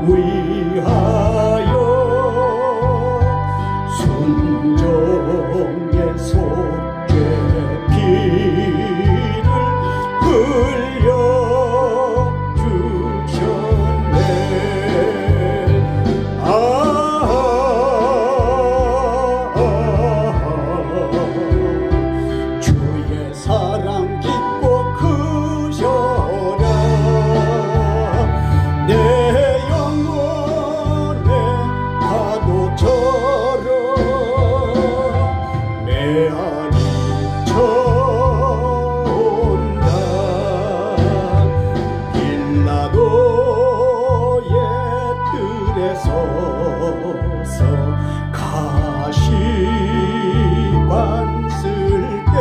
위하여 순종의 속죄 피를 흘려 주셨네. 주의 사랑 깊고 크셔라. 내 영혼의 파도처럼 메아리 쳐온다. 빌라도의 뜰에 서서 가시관 쓸 때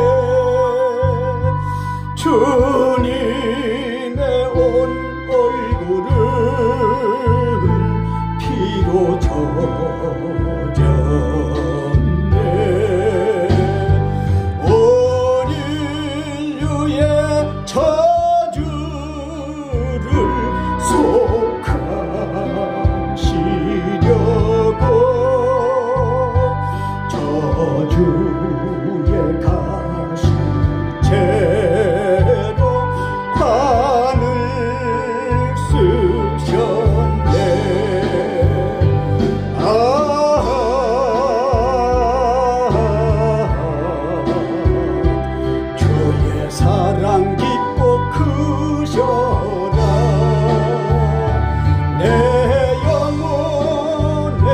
주님의 온 얼굴은 피로 젖었네. 온 인류의 저주를 속하시려고 저주의 가시채로 관을 쓰셨네. 주의 사랑 깊고 크셔라. 내 영혼의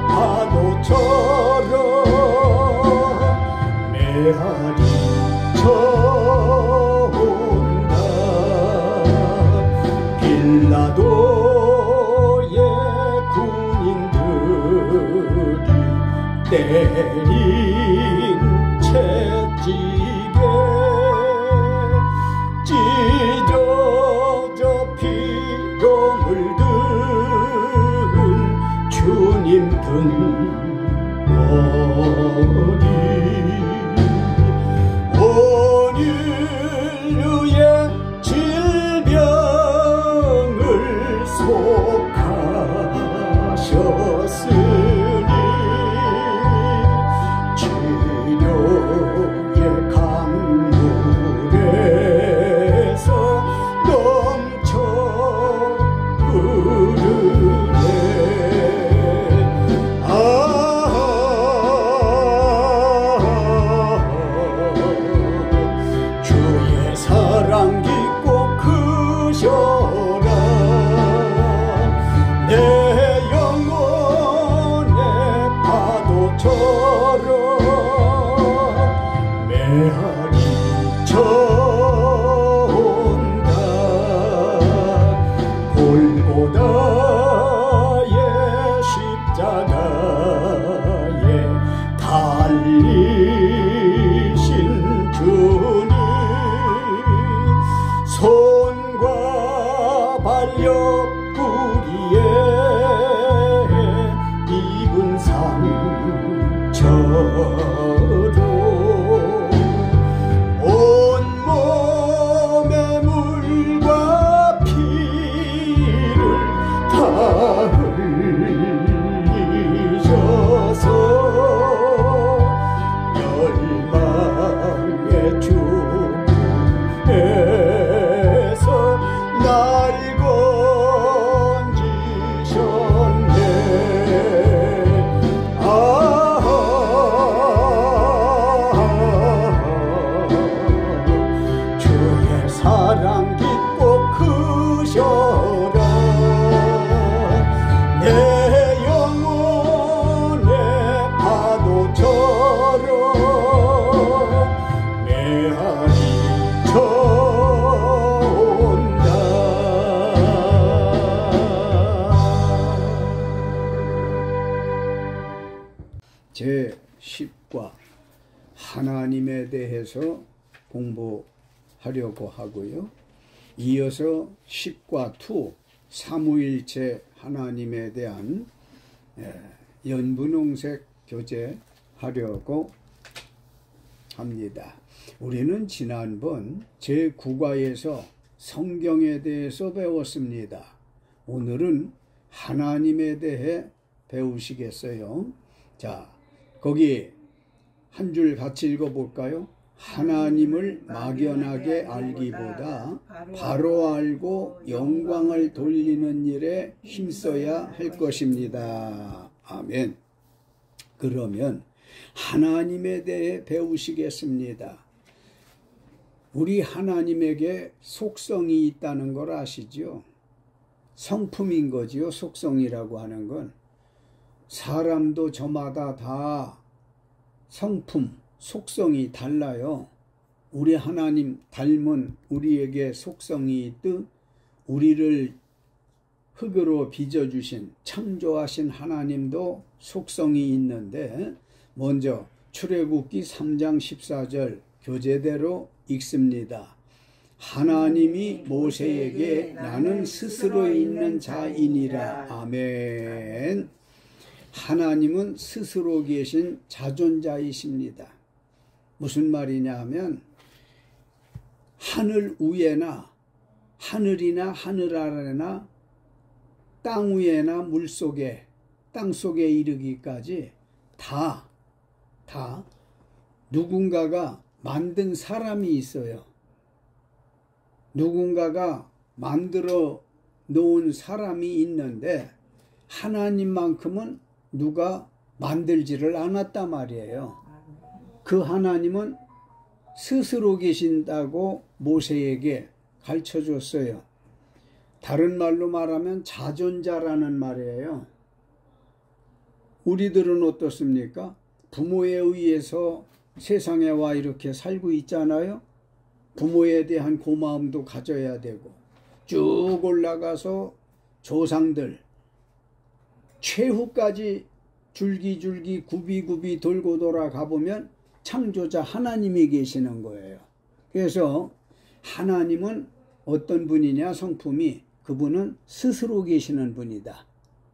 파도처럼 메아리 쳐온다. 빌라도의 군인들이 때린 채찍에 찢어져 피로 물든 주님 등머리. 온 인류의 질병을 속하셨으니 치료의 강물에서 넘쳐 흐르네. 주의 사랑 깊고 크셔라. 내 영혼의 파도처럼 메아리 쳐온다. 골고다의 십자가에 달리신 주님 손과 발 옆구리에 입은 상처로 온몸에 물과 피를 다 흘리셔서 멸망의 죽음에서 날 건지셨네. 주의 사랑 깊고 크셔라. 내 영혼의 파도처럼 메아리 쳐온다. 제10과 하나님에 대해서 공부하려고 하고요. 이어서 10과 2 삼위일체 하나님에 대한 연분홍색 교제하려고 합니다. 우리는 지난번 제9과에서 성경에 대해서 배웠습니다. 오늘은 하나님에 대해 배우시겠어요? 자, 거기 한 줄 같이 읽어볼까요? 하나님을 막연하게 알기보다 바로 알고 영광을 돌리는 일에 힘써야 할 것입니다. 아멘. 그러면 하나님에 대해 배우시겠습니다. 우리 하나님에게 속성이 있다는 걸 아시죠? 성품인 거지요. 속성이라고 하는 건. 사람도 저마다 다 성품, 속성이 달라요. 우리 하나님 닮은 우리에게 속성이 있듯 우리를 흙으로 빚어주신 창조하신 하나님도 속성이 있는데, 먼저 출애굽기 3장 14절 교재대로 읽습니다. 하나님이 모세에게 나는 스스로 있는 자이니라. 아멘. 하나님은 스스로 계신 자존자이십니다. 무슨 말이냐 하면 하늘 위에나 하늘이나 하늘 아래나 땅 위에나 물 속에 땅 속에 이르기까지 다 누군가가 만든 사람이 있어요. 누군가가 만들어 놓은 사람이 있는데 하나님만큼은 누가 만들지를 않았단 말이에요. 그 하나님은 스스로 계신다고 모세에게 가르쳐 줬어요. 다른 말로 말하면 자존자라는 말이에요. 우리들은 어떻습니까? 부모에 의해서 세상에 와 이렇게 살고 있잖아요. 부모에 대한 고마움도 가져야 되고, 쭉 올라가서 조상들 최후까지 줄기줄기 굽이굽이 돌고 돌아가 보면 창조자 하나님이 계시는 거예요. 그래서 하나님은 어떤 분이냐, 성품이 그분은 스스로 계시는 분이다.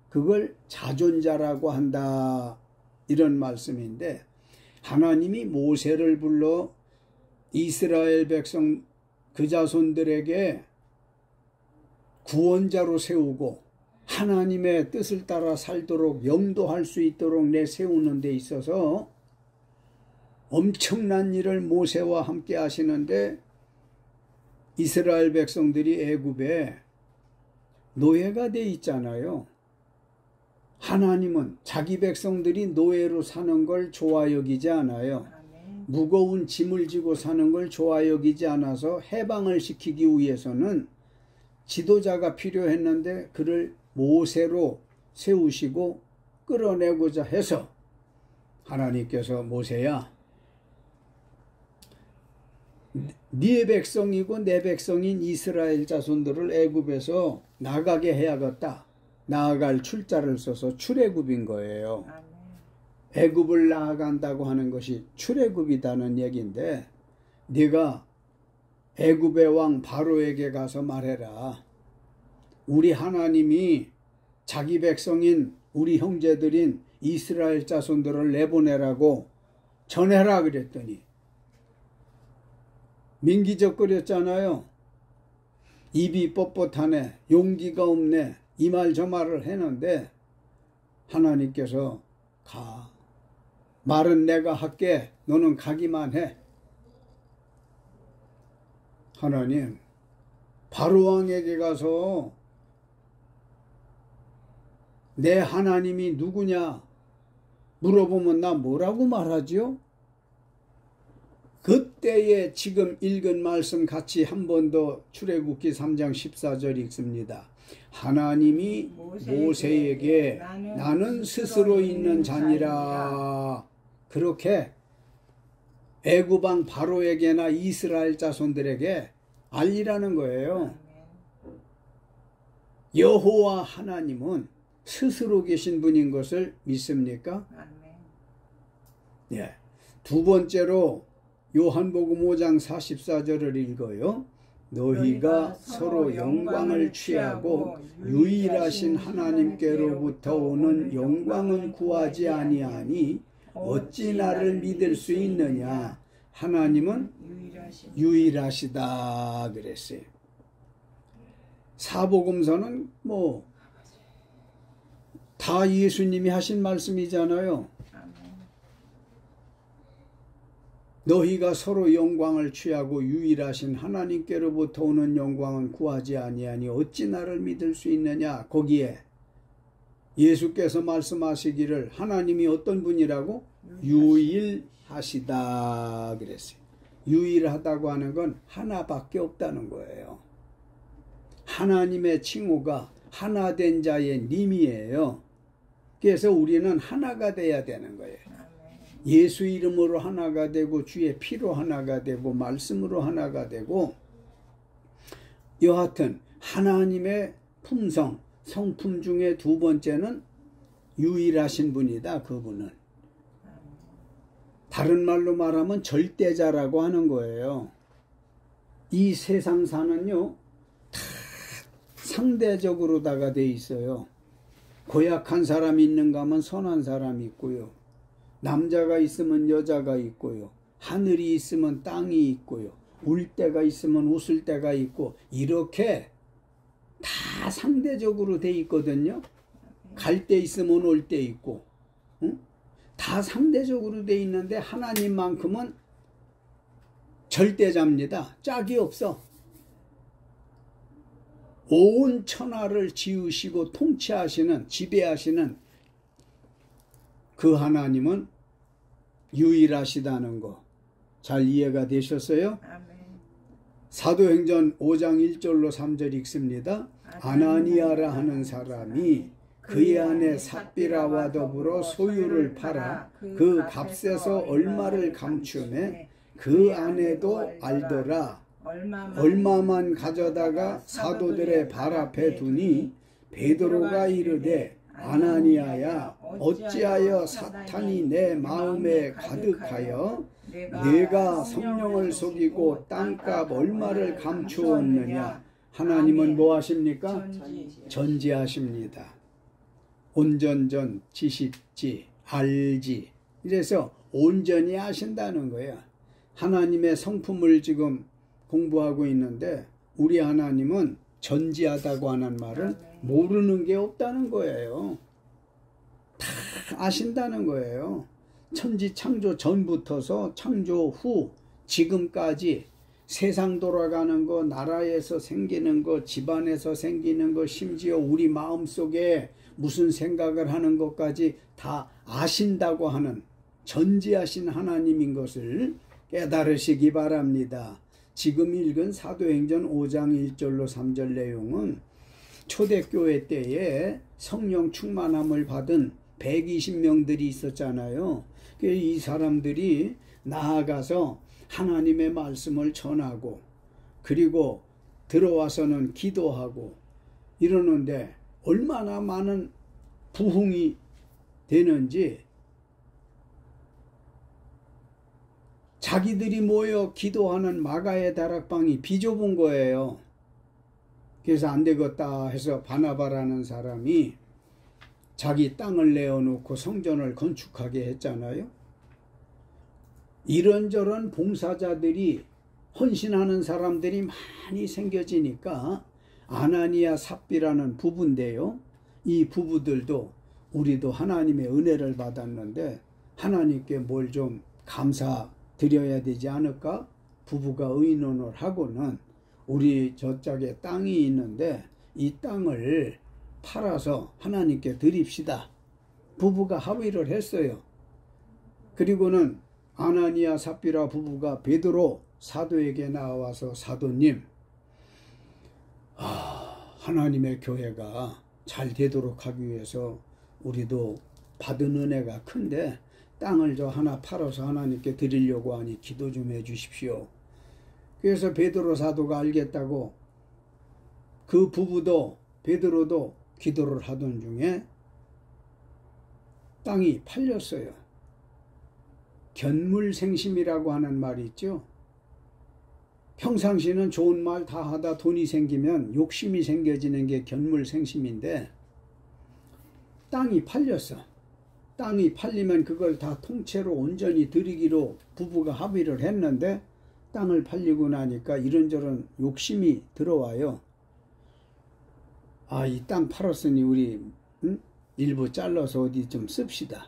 그걸 자존자라고 한다, 이런 말씀인데, 하나님이 모세를 불러 이스라엘 백성 그 자손들에게 구원자로 세우고 하나님의 뜻을 따라 살도록 영도할 수 있도록 내세우는 데 있어서 엄청난 일을 모세와 함께 하시는데, 이스라엘 백성들이 애굽에 노예가 돼 있잖아요. 하나님은 자기 백성들이 노예로 사는 걸 좋아 여기지 않아요. 무거운 짐을 지고 사는 걸 좋아 여기지 않아서 해방을 시키기 위해서는 지도자가 필요했는데 그를 모세로 세우시고 끌어내고자 해서 하나님께서 모세야, 네 백성이고 내 백성인 이스라엘 자손들을 애굽에서 나가게 해야겠다. 나아갈 출자를 써서 출애굽인 거예요. 애굽을 나아간다고 하는 것이 출애굽이다는 얘기인데, 네가 애굽의 왕 바로에게 가서 말해라. 우리 하나님이 자기 백성인 우리 형제들인 이스라엘 자손들을 내보내라고 전해라 그랬더니 민기적거렸잖아요. 입이 뻣뻣하네, 용기가 없네, 이 말 저 말을 했는데 하나님께서 가, 말은 내가 할게, 너는 가기만 해. 하나님, 바로왕에게 가서 내 하나님이 누구냐 물어보면 나 뭐라고 말하지요? 그때에 지금 읽은 말씀 같이 한 번 더 출애굽기 3장 14절 읽습니다. 하나님이 모세에게 나는 스스로 있는 자니라. 그렇게 애굽왕 바로에게나 이스라엘 자손들에게 알리라는 거예요. 여호와 하나님은 스스로 계신 분인 것을 믿습니까? 예. 두 번째로 요한복음 5장 44절을 읽어요. 너희가 서로 영광을 취하고 유일하신 하나님께로부터 오는 영광은 구하지 아니하니 어찌 나를 믿을 수 있느냐. 하나님은 유일하시다 그랬어요. 사복음서는 다 예수님이 하신 말씀이잖아요. 너희가 서로 영광을 취하고 유일하신 하나님께로부터 오는 영광은 구하지 아니하니 어찌 나를 믿을 수 있느냐. 거기에 예수께서 말씀하시기를 하나님이 어떤 분이라고? 유일하시다 그랬어요. 유일하다고 하는 건 하나밖에 없다는 거예요. 하나님의 칭호가 하나된 자의 님이에요. 그래서 우리는 하나가 돼야 되는 거예요. 예수 이름으로 하나가 되고 주의 피로 하나가 되고 말씀으로 하나가 되고, 여하튼 하나님의 품성, 성품 중에 두 번째는 유일하신 분이다. 그분은 다른 말로 말하면 절대자라고 하는 거예요. 이 세상사는요 다 상대적으로다가 돼 있어요. 고약한 사람이 있는가 하면 선한 사람이 있고요, 남자가 있으면 여자가 있고요, 하늘이 있으면 땅이 있고요, 울 때가 있으면 웃을 때가 있고, 이렇게 다 상대적으로 돼 있거든요. 갈 때 있으면 올 때 있고, 응? 다 상대적으로 돼 있는데 하나님만큼은 절대자입니다. 짝이 없어. 온 천하를 지으시고 통치하시는, 지배하시는 그 하나님은 유일하시다는 거 잘 이해가 되셨어요? 아멘. 사도행전 5장 1절로 3절 읽습니다. 아나니아라 하는 사람이 그의 아내 삽비라와 더불어 소유를 팔아 그 값에서 얼마를 감추매 그 아내도 알더라. 얼마만 가져다가 사도들의 발 앞에 두니 베드로가 이르되 아나니아야, 어찌하여 사탄이 내 마음에 가득하여 내가 성령을 속이고 땅값 얼마를 감추었느냐. 하나님은 뭐 하십니까? 전지하십니다. 온전전, 지식지, 알지. 이래서 온전히 아신다는 거예요. 하나님의 성품을 지금 공부하고 있는데, 우리 하나님은 전지하다고 하는 말은 모르는 게 없다는 거예요. 다 아신다는 거예요. 천지 창조 전부터서 창조 후 지금까지 세상 돌아가는 거, 나라에서 생기는 거, 집안에서 생기는 거, 심지어 우리 마음속에 무슨 생각을 하는 것까지 다 아신다고 하는 전지하신 하나님인 것을 깨달으시기 바랍니다. 지금 읽은 사도행전 5장 1절로 3절 내용은 초대교회 때에 성령 충만함을 받은 120명들이 있었잖아요. 이 사람들이 나아가서 하나님의 말씀을 전하고, 그리고 들어와서는 기도하고 이러는데 얼마나 많은 부흥이 되는지, 자기들이 모여 기도하는 마가의 다락방이 비좁은 거예요. 그래서 안 되겠다 해서 바나바라는 사람이 자기 땅을 내어놓고 성전을 건축하게 했잖아요. 이런저런 봉사자들이, 헌신하는 사람들이 많이 생겨지니까 아나니아 삽비라는 부부인데요. 이 부부들도 우리도 하나님의 은혜를 받았는데 하나님께 뭘 좀 감사 드려야 되지 않을까? 부부가 의논을 하고는 우리 저쪽에 땅이 있는데 이 땅을 팔아서 하나님께 드립시다. 부부가 합의를 했어요. 그리고는 아나니아 삽비라 부부가 베드로 사도에게 나와서, 사도님, 하나님의 교회가 잘 되도록 하기 위해서 우리도 받은 은혜가 큰데 땅을 저 하나 팔아서 하나님께 드리려고 하니 기도 좀 해 주십시오. 그래서 베드로 사도가 알겠다고 그 부부도 베드로도 기도를 하던 중에 땅이 팔렸어요. 견물생심이라고 하는 말이 있죠. 평상시는 좋은 말 다 하다 돈이 생기면 욕심이 생겨지는 게 견물생심인데, 땅이 팔렸어. 땅이 팔리면 그걸 다 통째로 온전히 드리기로 부부가 합의를 했는데, 땅을 팔리고 나니까 이런저런 욕심이 들어와요. 이 땅 팔았으니 우리 일부 잘라서 어디 좀 씁시다.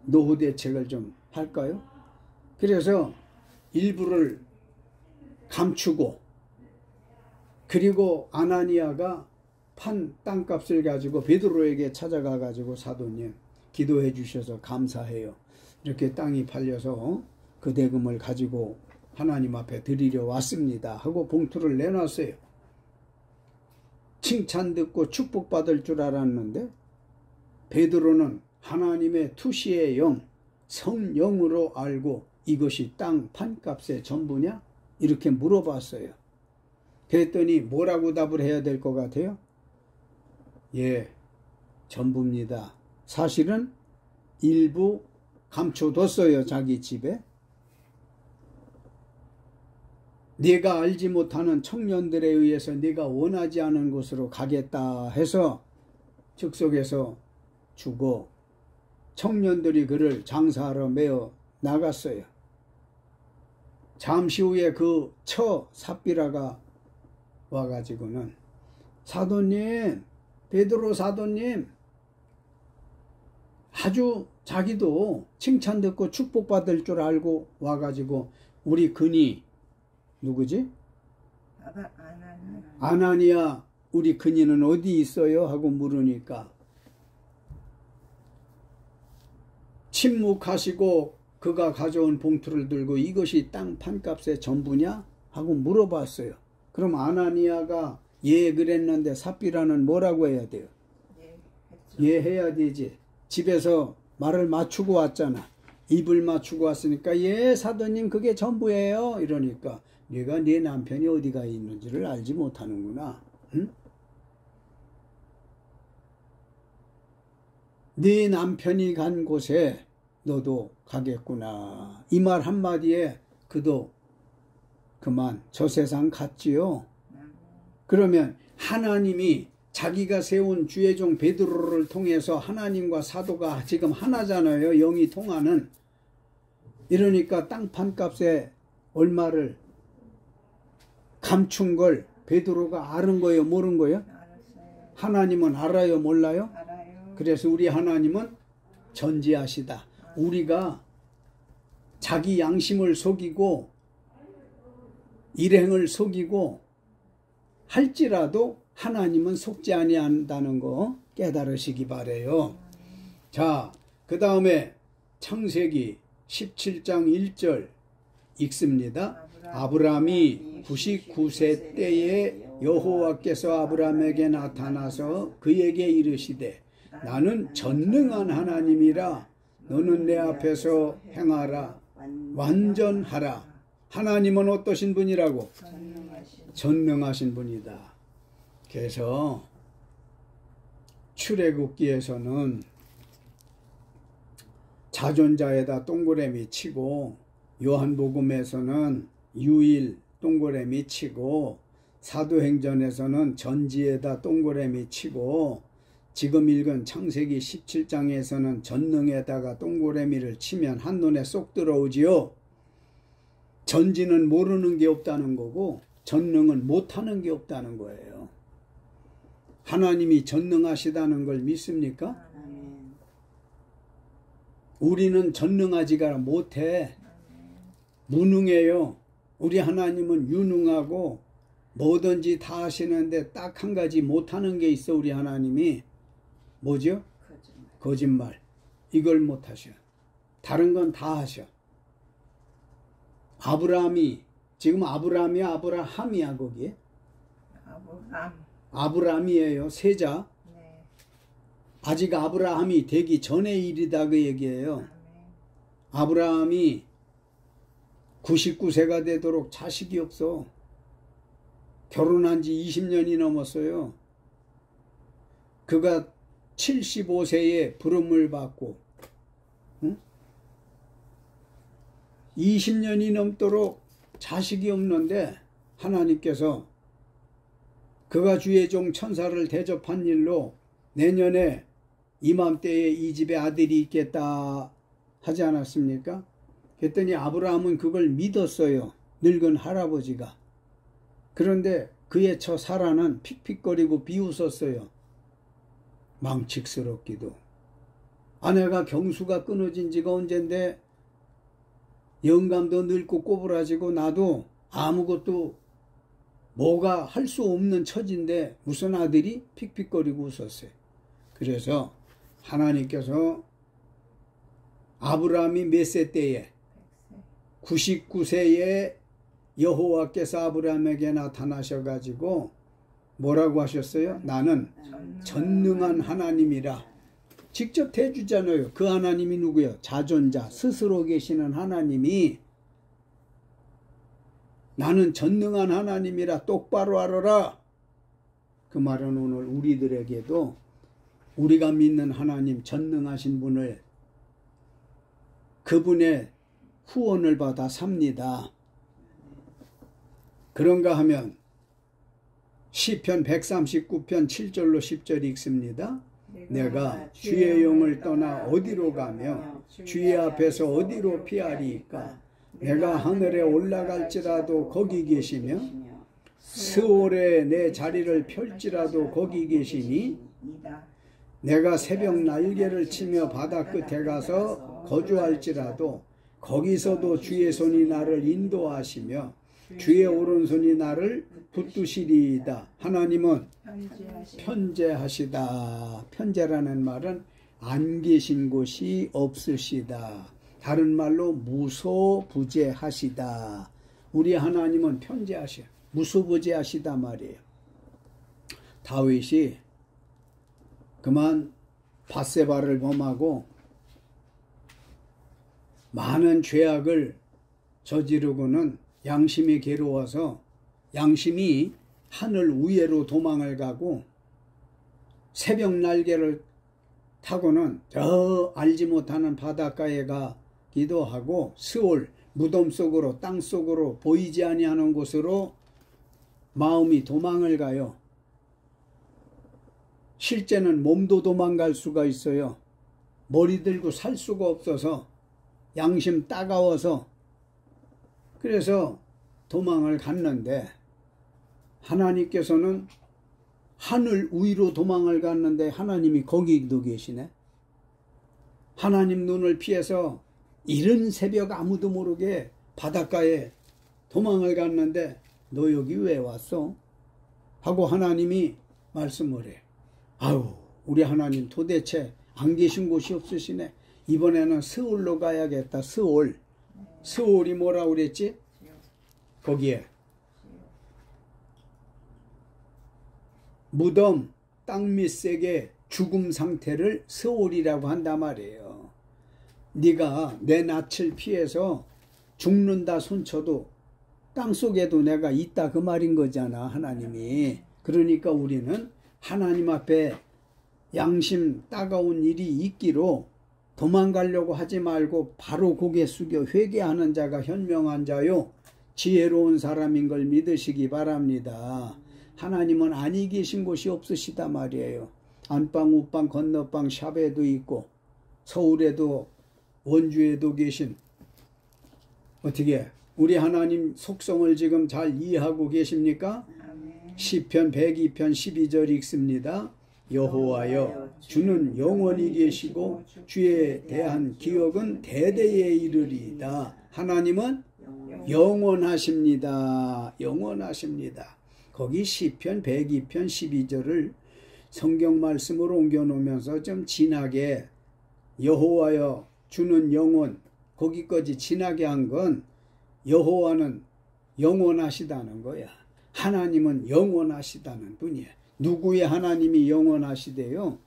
노후 대책을 좀 할까요? 그래서 일부를 감추고, 그리고 아나니아가 판 땅값을 가지고 베드로에게 찾아가 가지고 사도님 기도해 주셔서 감사해요. 이렇게 땅이 팔려서 그 대금을 가지고 하나님 앞에 드리려 왔습니다 하고 봉투를 내놨어요. 칭찬 듣고 축복받을 줄 알았는데 베드로는 하나님의 투시의 영, 성령으로 알고 이것이 땅 판값의 전부냐? 이렇게 물어봤어요. 그랬더니 뭐라고 답을 해야 될 것 같아요? 예, 전부입니다. 사실은 일부 감춰뒀어요. 자기 집에. 내가 알지 못하는 청년들에 의해서 내가 원하지 않은 곳으로 가겠다 해서 즉석에서 주고 청년들이 그를 장사하러 메어 나갔어요. 잠시 후에 그 처 삽비라가 와가지고는 사도님, 베드로 사도님, 아주 자기도 칭찬 듣고 축복받을 줄 알고 와가지고 우리 근이 누구지? 아나니아 우리 근이는 어디 있어요? 하고 물으니까 침묵하시고 그가 가져온 봉투를 들고 이것이 땅 판값의 전부냐? 하고 물어봤어요. 그럼 아나니아가 예 그랬는데 삽비라는 뭐라고 해야 돼요? 예 해야 되지. 집에서 말을 맞추고 왔잖아. 입을 맞추고 왔으니까 예 사도님 그게 전부예요. 이러니까 네가 네 남편이 어디가 있는지를 알지 못하는구나. 응? 네 남편이 간 곳에 너도 가겠구나. 이 말 한마디에 그도 그만 저 세상 갔지요. 그러면 하나님이 자기가 세운 주의 종 베드로를 통해서 하나님과 사도가 지금 하나잖아요. 영이 통하는. 이러니까 땅 판값에 얼마를 감춘 걸 베드로가 아는 거예요? 모르는 거예요? 알았어요. 하나님은 알아요? 몰라요? 알아요. 그래서 우리 하나님은 전지하시다. 우리가 자기 양심을 속이고 일행을 속이고 할지라도 하나님은 속지 아니한다는 거 깨달으시기 바래요. 자, 그 다음에 창세기 17장 1절 읽습니다. 아브라함이 99세 때에 여호와께서 아브라함에게 나타나서 그에게 이르시되 나는 전능한 하나님이라 너는 내 앞에서 행하라 완전하라. 하나님은 어떠신 분이라고? 전능하신 분이다. 그래서 출애굽기에서는 자존자에다 동그라미 치고 요한복음에서는 유일 동그라미 치고 사도행전에서는 전지에다 동그라미 치고 지금 읽은 창세기 17장에서는 전능에다가 동그라미를 치면 한눈에 쏙 들어오지요. 전지는 모르는 게 없다는 거고 전능은 못하는 게 없다는 거예요. 하나님이 전능하시다는 걸 믿습니까? 우리는 전능하지가 못해. 무능해요. 우리 하나님은 유능하고 뭐든지 다 하시는데 딱 한 가지 못하는 게 있어. 우리 하나님이 뭐죠? 거짓말. 이걸 못하셔. 다른 건 다 하셔. 아브라함이 지금 아브라함이야 아브라함이야 거기에? 아브라함이에요. 세자. 네. 아직 아브라함이 되기 전의 일이다 그 얘기예요. 아브라함이 99세가 되도록 자식이 없어. 결혼한 지 20년이 넘었어요. 그가 75세에 부름을 받고 20년이 넘도록 자식이 없는데 하나님께서 그가 주의 종 천사를 대접한 일로 내년에 이맘때에 이 집에 아들이 있겠다 하지 않았습니까? 그랬더니 아브라함은 그걸 믿었어요. 늙은 할아버지가. 그런데 그의 처 사라는 픽픽거리고 비웃었어요. 망측스럽기도. 아내가 경수가 끊어진 지가 언젠데 영감도 늙고 꼬부라지고 나도 아무것도 뭐가 할 수 없는 처지인데 무슨 아들이 픽픽거리고 웃었어요. 그래서 하나님께서 아브라함이 몇 세 때에 99세에 여호와께서 아브라함에게 나타나셔가지고 뭐라고 하셨어요? 나는 전능한 하나님이라. 직접 대주잖아요. 그 하나님이 누구예요? 자존자, 스스로 계시는 하나님이 나는 전능한 하나님이라 똑바로 알아라. 그 말은 오늘 우리들에게도 우리가 믿는 하나님 전능하신 분을 그분의 후원을 받아 삽니다. 그런가 하면 시편 139편 7절로 10절 읽습니다. 내가 주의 영을 떠나 어디로 가며 주의 앞에서 어디로 피하리이까. 내가 하늘에 올라갈지라도 거기 계시며 스올에 내 자리를 펼지라도 거기 계시니 내가 새벽 날개를 치며 바다 끝에 가서 거주할지라도 거기서도 주의 손이 나를 인도하시며 주의 오른손이 나를 붙드시리이다. 하나님은 편재하시다. 편재라는 말은 안 계신 곳이 없으시다. 다른 말로 무소부재하시다. 우리 하나님은 편재하셔. 무소부재하시다 말이에요. 다윗이 그만 밧세바를 범하고 많은 죄악을 저지르고는 양심이 괴로워서 양심이 하늘 위에로 도망을 가고 새벽 날개를 타고는 저 알지 못하는 바닷가에 가기도 하고 스올 무덤 속으로 땅 속으로 보이지 아니하는 곳으로 마음이 도망을 가요. 실제는 몸도 도망갈 수가 있어요. 머리 들고 살 수가 없어서 양심 따가워서 그래서 도망을 갔는데 하나님께서는 하늘 위로 도망을 갔는데 하나님이 거기도 계시네. 하나님 눈을 피해서 이른 새벽 아무도 모르게 바닷가에 도망을 갔는데 너 여기 왜 왔어? 하고 하나님이 말씀을 해. 아유 우리 하나님 도대체 안 계신 곳이 없으시네. 이번에는 스올로 가야겠다. 스올. 스올이 뭐라고 그랬지? 거기에 무덤, 땅 밑색의 죽음 상태를 스올이라고 한단 말이에요. 네가 내 낯을 피해서 죽는다 손쳐도 땅속에도 내가 있다 그 말인 거잖아 하나님이. 그러니까 우리는 하나님 앞에 양심 따가운 일이 있기로 도망가려고 하지 말고 바로 고개 숙여 회개하는 자가 현명한 자요 지혜로운 사람인 걸 믿으시기 바랍니다. 하나님은 아니 계신 곳이 없으시다 말이에요. 안방 우방 건너방 샵에도 있고 서울에도 원주에도 계신 어떻게 우리 하나님 속성을 지금 잘 이해하고 계십니까? 시편 102편 12절 읽습니다. 여호와여 주는 영원히 계시고 주에 대한 기억은 대대에 이르리이다. 하나님은 영원하십니다. 영원하십니다. 거기 시편 102편 12절을 성경 말씀으로 옮겨놓으면서 좀 진하게 여호와여 주는 영원 거기까지 진하게 한 건 여호와는 영원하시다는 거야. 하나님은 영원하시다는 분이야. 누구의 하나님이 영원하시대요?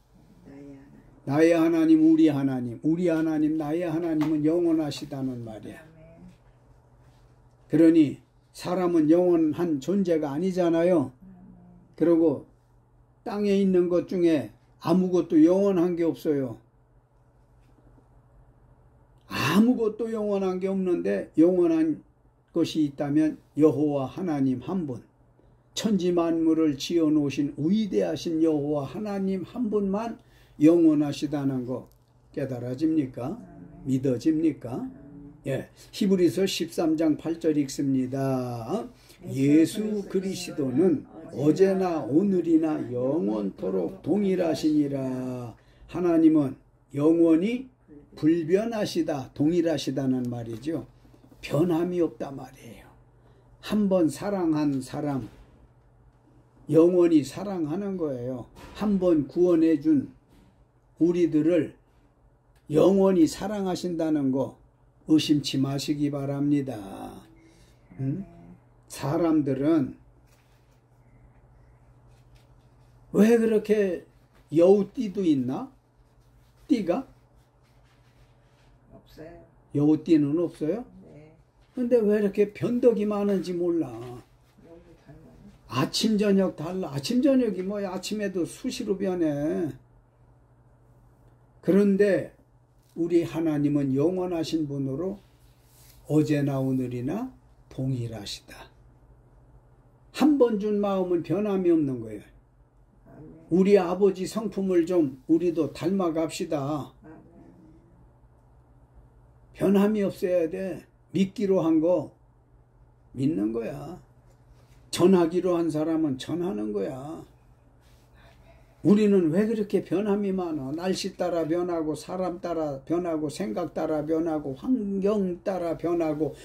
나의 하나님, 우리 하나님, 우리 하나님, 나의 하나님은 영원하시다는 말이야. 그러니 사람은 영원한 존재가 아니잖아요. 그리고 땅에 있는 것 중에 아무것도 영원한 게 없어요. 아무것도 영원한 게 없는데 영원한 것이 있다면 여호와 하나님 한 분, 천지 만물을 지어 놓으신 위대하신 여호와 하나님 한 분만 영원하시다는 거 깨달아집니까? 믿어집니까? 예, 히브리서 13장 8절 읽습니다. 예수 그리스도는 어제나 오늘이나 영원토록 동일하시니라. 하나님은 영원히 불변하시다, 동일하시다는 말이죠. 변함이 없다 말이에요. 한 번 사랑한 사람 영원히 사랑하는 거예요. 한 번 구원해 준 우리들을 영원히 사랑하신다는 거 의심치 마시기 바랍니다. 응? 사람들은 왜 그렇게 여우띠도 있나? 띠가? 없어요. 여우띠는 없어요? 네. 근데 왜 이렇게 변덕이 많은지 몰라. 여우 닮아요. 아침 저녁 달라. 아침 저녁이 뭐야. 아침에도 수시로 변해. 그런데 우리 하나님은 영원하신 분으로 어제나 오늘이나 동일하시다. 한 번 준 마음은 변함이 없는 거예요. 아멘. 우리 아버지 성품을 좀 우리도 닮아갑시다. 아멘. 변함이 없어야 돼. 믿기로 한 거 믿는 거야. 전하기로 한 사람은 전하는 거야. 우리는 왜 그렇게 변함이 많아? 날씨 따라 변하고 사람 따라 변하고 생각 따라 변하고 환경 따라 변하고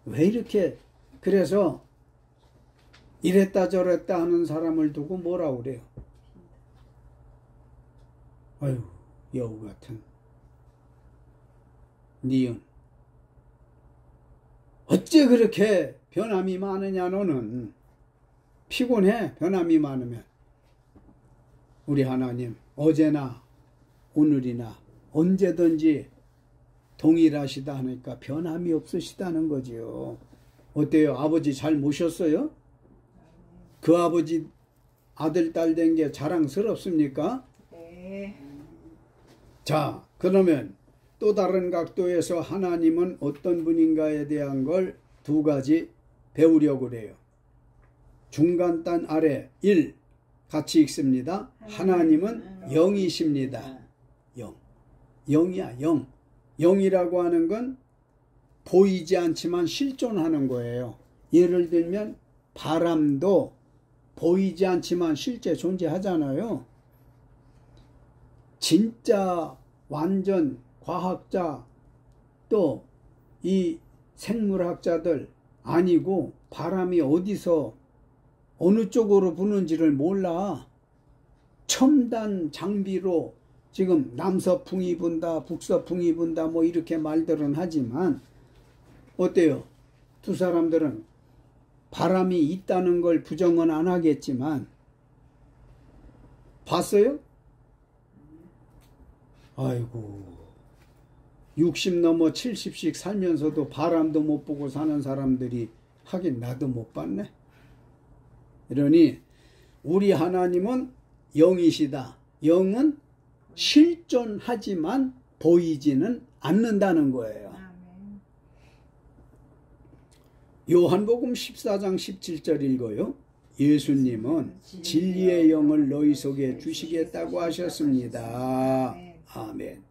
왜 이렇게 그래서 이랬다 저랬다 하는 사람을 두고 뭐라 그래요? 아유 여우 같은 니은 어째 그렇게 변함이 많으냐 너는. 피곤해 변함이 많으면. 우리 하나님 어제나 오늘이나 언제든지 동일하시다 하니까 변함이 없으시다는 거지요. 어때요? 아버지 잘 모셨어요? 그 아버지 아들 딸 된 게 자랑스럽습니까? 네. 자 그러면 또 다른 각도에서 하나님은 어떤 분인가에 대한 걸 두 가지 배우려고 그래요. 중간단 아래 1 같이 읽습니다. 하나님은 영이십니다. 영. 영이야 영. 영이라고 하는 건 보이지 않지만 실존하는 거예요. 예를 들면 바람도 보이지 않지만 실제 존재하잖아요. 진짜 완전 과학자 또 이 생물학자들 아니고 바람이 어디서 어느 쪽으로 부는지를 몰라. 첨단 장비로 지금 남서풍이 분다 북서풍이 분다 뭐 이렇게 말들은 하지만 어때요? 두 사람들은 바람이 있다는 걸 부정은 안 하겠지만 봤어요? 아이고 60 넘어 70씩 살면서도 바람도 못 보고 사는 사람들이 하긴 나도 못 봤네. 이러니 우리 하나님은 영이시다. 영은 실존하지만 보이지는 않는다는 거예요. 아멘. 요한복음 14장 17절 읽어요. 예수님은 진리의 영을 너희 속에 주시겠다고 하셨습니다. 아멘.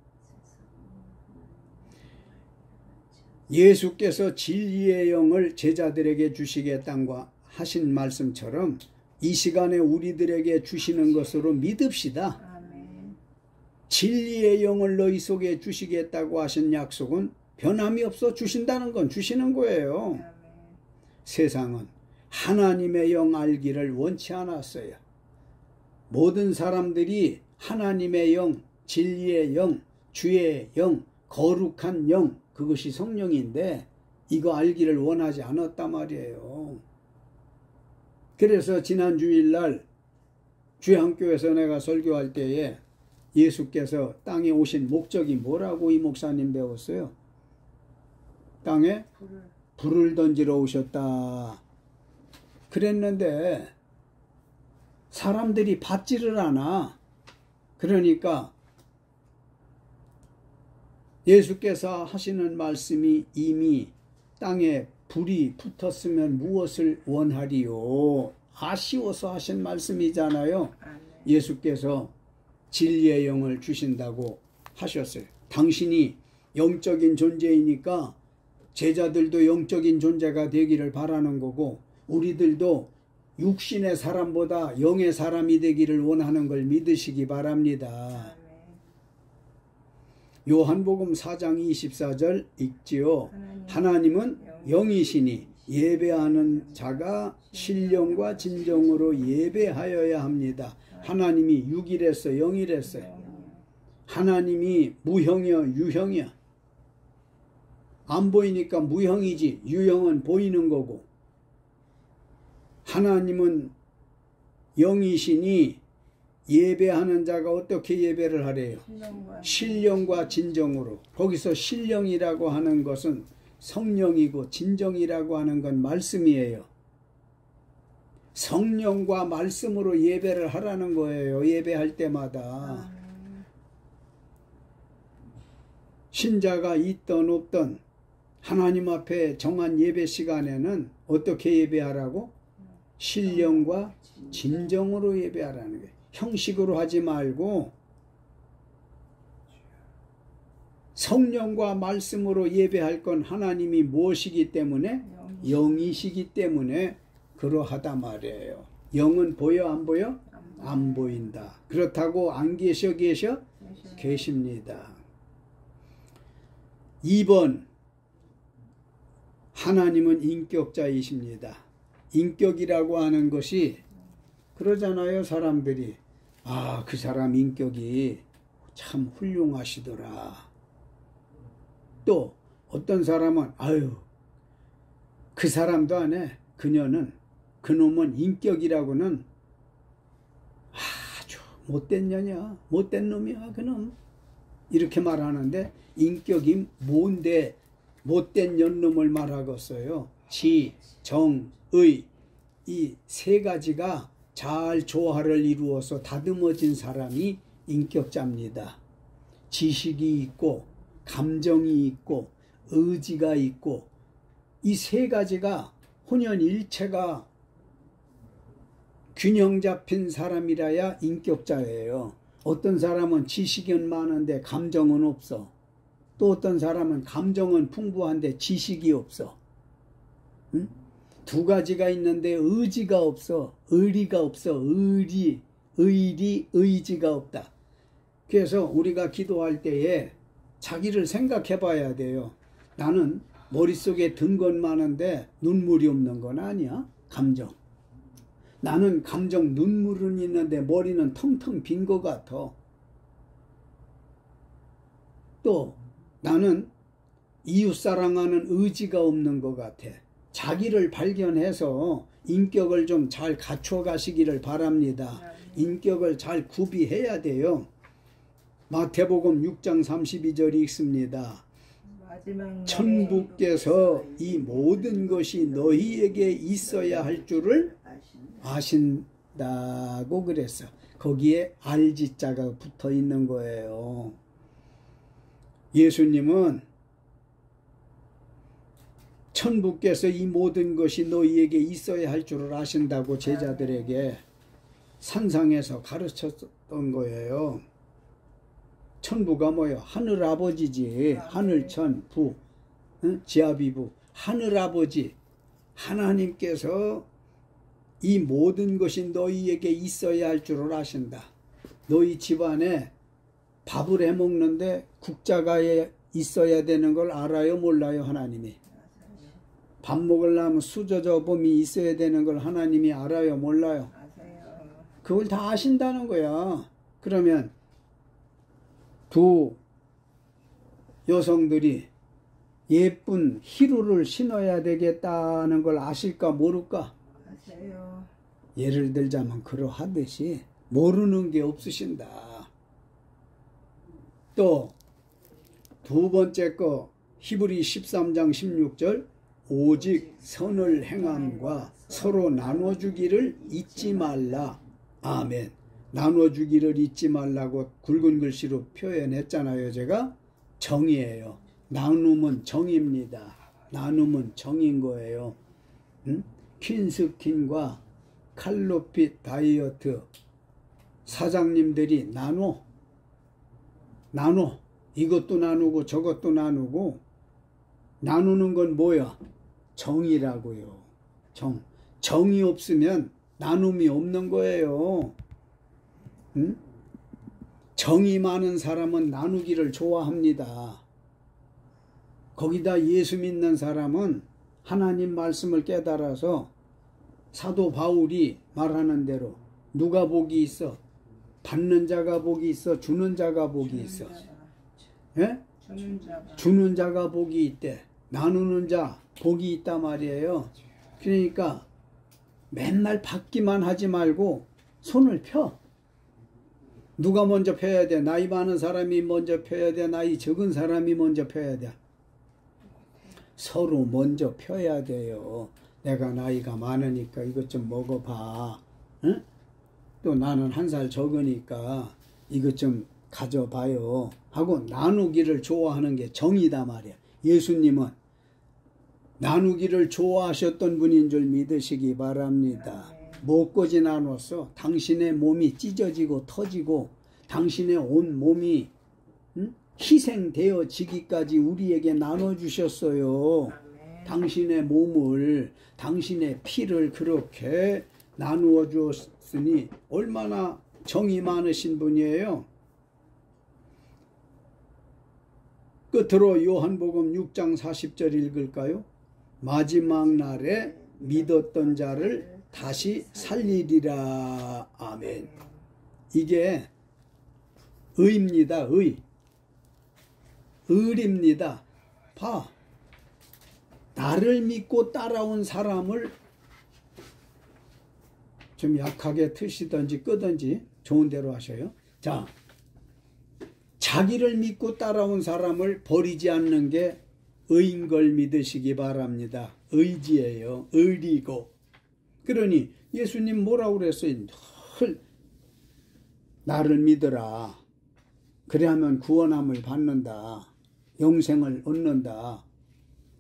예수께서 진리의 영을 제자들에게 주시겠다고 하신 말씀처럼 이 시간에 우리들에게 주시는 것으로 믿읍시다. 아멘. 진리의 영을 너희 속에 주시겠다고 하신 약속은 변함이 없어 주신다는 건 주시는 거예요. 아멘. 세상은 하나님의 영 알기를 원치 않았어요. 모든 사람들이 하나님의 영, 진리의 영, 주의 영, 거룩한 영 그것이 성령인데 이거 알기를 원하지 않았단 말이에요. 그래서 지난 주일날 주양교에서 내가 설교할 때에 예수께서 땅에 오신 목적이 뭐라고 이 목사님 배웠어요? 땅에 불을 던지러 오셨다 그랬는데 사람들이 받지를 않아. 그러니까 예수께서 하시는 말씀이 이미 땅에 불이 붙었으면 무엇을 원하리요? 아쉬워서 하신 말씀이잖아요. 예수께서 진리의 영을 주신다고 하셨어요. 당신이 영적인 존재이니까 제자들도 영적인 존재가 되기를 바라는 거고 우리들도 육신의 사람보다 영의 사람이 되기를 원하는 걸 믿으시기 바랍니다. 아멘. 요한복음 4장 24절 읽지요. 하나님은 영이시니 예배하는 자가 신령과 진정으로 예배하여야 합니다. 하나님이 6이랬어, 0이랬어요. 하나님이 무형이여, 유형이야. 안 보이니까 무형이지, 유형은 보이는 거고. 하나님은 영이시니 예배하는 자가 어떻게 예배를 하래요? 신령과 진정으로. 거기서 신령이라고 하는 것은 성령이고 진정이라고 하는 건 말씀이에요. 성령과 말씀으로 예배를 하라는 거예요. 예배할 때마다. 신자가 있던 없던 하나님 앞에 정한 예배 시간에는 어떻게 예배하라고? 신령과 진정으로 예배하라는 거예요. 형식으로 하지 말고 성령과 말씀으로 예배할 건 하나님이 무엇이기 때문에? 영이시기 때문에 그러하다 말이에요. 영은 보여 안 보여? 안 보인다. 그렇다고 안 계셔? 계십니다. 2번, 하나님은 인격자이십니다. 인격이라고 하는 것이 그러잖아요. 사람들이 그 사람 인격이 참 훌륭하시더라. 또 어떤 사람은 그 사람도 안 해. 그놈은 인격이라고는 아주 못된 년이야. 못된 놈이야 그놈. 이렇게 말하는데 인격이 뭔데 못된 년놈을 말하겠어요. 지, 정, 의 이 세 가지가 잘 조화를 이루어서 다듬어진 사람이 인격자입니다. 지식이 있고 감정이 있고 의지가 있고 이 세 가지가 혼연일체가 균형 잡힌 사람이라야 인격자예요. 어떤 사람은 지식은 많은데 감정은 없어. 또 어떤 사람은 감정은 풍부한데 지식이 없어. 응? 두 가지가 있는데 의지가 없어. 의리가 없어. 의지가 없다. 그래서 우리가 기도할 때에 자기를 생각해 봐야 돼요. 나는 머릿속에 든 건 많은데 눈물이 없는 건 아니야. 감정. 나는 감정 눈물은 있는데 머리는 텅텅 빈 것 같아. 또 나는 이웃사랑하는 의지가 없는 것 같아. 자기를 발견해서 인격을 좀 잘 갖춰 가시기를 바랍니다. 인격을 잘 구비해야 돼요. 마태복음 6장 32절이 있습니다. 천부께서 이 모든 것이 너희에게 있어야 할 줄을 아신다고 그랬어. 거기에 알지자가 붙어 있는 거예요. 예수님은 천부께서 이 모든 것이 너희에게 있어야 할 줄을 아신다고 제자들에게 산상에서 가르쳤던 거예요. 천부가 뭐예요? 하늘아버지지. 하늘천, 부, 지아비부. 하늘아버지 하나님께서 이 모든 것이 너희에게 있어야 할 줄을 아신다. 너희 집안에 밥을 해먹는데 국자가 있어야 되는 걸 알아요? 몰라요? 하나님이. 밥 먹으려면 수저저범이 있어야 되는 걸 하나님이 알아요? 몰라요? 그걸 다 아신다는 거야. 그러면 두 여성들이 예쁜 희루를 신어야 되겠다는 걸 아실까 모를까? 아세요. 예를 들자면 그러하듯이 모르는 게 없으신다. 또 두 번째 거 히브리 13장 16절 오직 선을 행함과 서로 나눠주기를 잊지 말라. 아멘. 나눠주기를 잊지 말라고 굵은 글씨로 표현했잖아요. 제가 정이에요. 나눔은 정입니다. 나눔은 정인 거예요. 퀸스킨과 칼로핏 다이어트 사장님들이 나눠 이것도 나누고 저것도 나누고 나누는 건 뭐야? 정이라고요. 정이 없으면 나눔이 없는 거예요. 응? 정이 많은 사람은 나누기를 좋아합니다. 거기다 예수 믿는 사람은 하나님 말씀을 깨달아서 사도 바울이 말하는 대로 누가 복이 있어? 받는 자가 복이 있어? 주는 자가 복이 있어? 예? 주는 자가 복이 있대. 나누는 자 복이 있단 말이에요. 그러니까 맨날 받기만 하지 말고 손을 펴. 누가 먼저 펴야 돼? 나이 많은 사람이 먼저 펴야 돼? 나이 적은 사람이 먼저 펴야 돼? 서로 먼저 펴야 돼요. 내가 나이가 많으니까 이것 좀 먹어봐. 응? 또 나는 한 살 적으니까 이것 좀 가져봐요. 하고 나누기를 좋아하는 게 정이다 말이야. 예수님은 나누기를 좋아하셨던 분인 줄 믿으시기 바랍니다. 뭐까지 나눴어? 당신의 몸이 찢어지고 터지고 당신의 온 몸이 희생되어지기까지 우리에게 나눠주셨어요. 당신의 몸을, 당신의 피를 그렇게 나누어 주었으니 얼마나 정이 많으신 분이에요. 끝으로 요한복음 6장 40절 읽을까요? 마지막 날에 믿었던 자를 다시 살리리라. 아멘. 이게 의입니다. 의입니다. 봐. 나를 믿고 따라온 사람을 좀 약하게 트시든지 끄든지 좋은 대로 하셔요. 자, 자기를 믿고 따라온 사람을 버리지 않는 게 의인 걸 믿으시기 바랍니다. 의지예요. 의리고. 그러니 예수님 뭐라고 그랬어요? 늘 나를 믿으라. 그래야만 구원함을 받는다. 영생을 얻는다.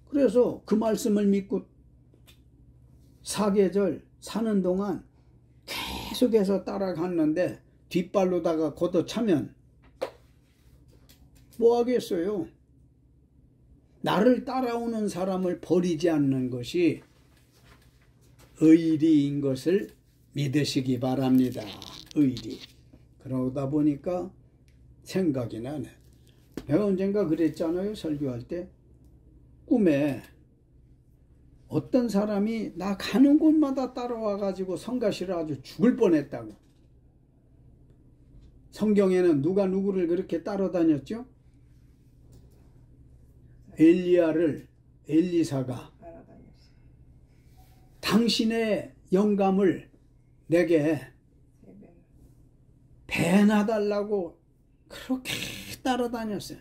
그래서 그 말씀을 믿고 사계절 사는 동안 계속해서 따라갔는데 뒷발로다가 걷어차면 뭐 하겠어요? 나를 따라오는 사람을 버리지 않는 것이 의리인 것을 믿으시기 바랍니다. 의리. 그러다 보니까 생각이 나네. 내가 언젠가 그랬잖아요. 설교할 때. 꿈에 어떤 사람이 나 가는 곳마다 따라와가지고 성가시러 아주 죽을 뻔했다고. 성경에는 누가 누구를 그렇게 따라다녔죠? 엘리사가 당신의 영감을 내게 배나달라고 그렇게 따라다녔어요.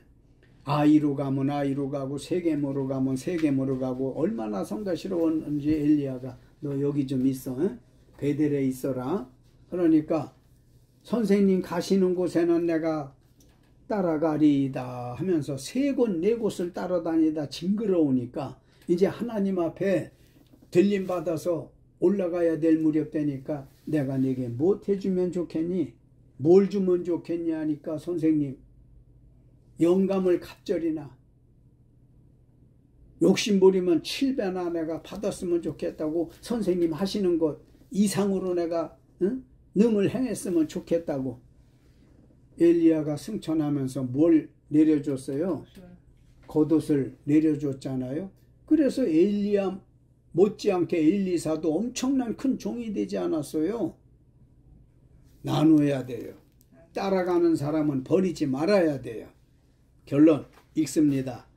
아이로 가면 아이로 가고 세겜으로 가면 세겜으로 가고 얼마나 성가시러 왔는지 엘리야가 너 여기 좀 있어. 응? 베델에 있어라. 그러니까 선생님 가시는 곳에는 내가 따라가리이다 하면서 세 곳 네 곳을 따라다니다 징그러우니까 이제 하나님 앞에 들림 받아서 올라가야 될 무렵 되니까 내가 네게 뭐 해주면 좋겠니? 뭘 주면 좋겠니? 하니까 선생님 영감을 갑절이나 욕심부리면 7배나 내가 받았으면 좋겠다고 선생님 하시는 것 이상으로 내가 능을 행했으면 좋겠다고 엘리야가 승천하면서 뭘 내려줬어요? 겉옷을 내려줬잖아요. 그래서 엘리야 못지않게 엘리사도 엄청난 큰 종이 되지 않았어요. 나눠야 돼요. 따라가는 사람은 버리지 말아야 돼요. 결론 읽습니다.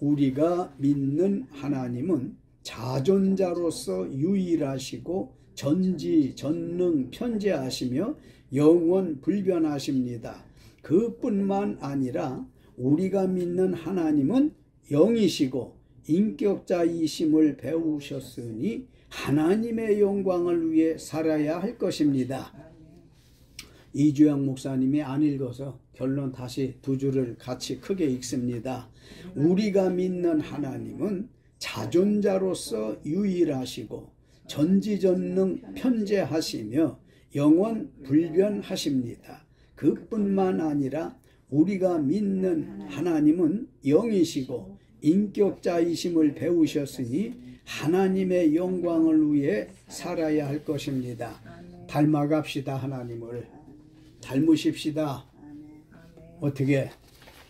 우리가 믿는 하나님은 자존자로서 유일하시고 전지전능 편재하시며 영원 불변하십니다. 그뿐만 아니라 우리가 믿는 하나님은 영이시고 인격자이심을 배우셨으니 하나님의 영광을 위해 살아야 할 것입니다. 이주영 목사님이 안 읽어서 결론 다시 두 줄을 같이 크게 읽습니다. 우리가 믿는 하나님은 자존자로서 유일하시고 전지전능 편재하시며 영원 불변하십니다. 그뿐만 아니라 우리가 믿는 하나님은 영이시고 인격자이심을 배우셨으니 하나님의 영광을 위해 살아야 할 것입니다. 닮아갑시다. 하나님을 닮으십시다. 어떻게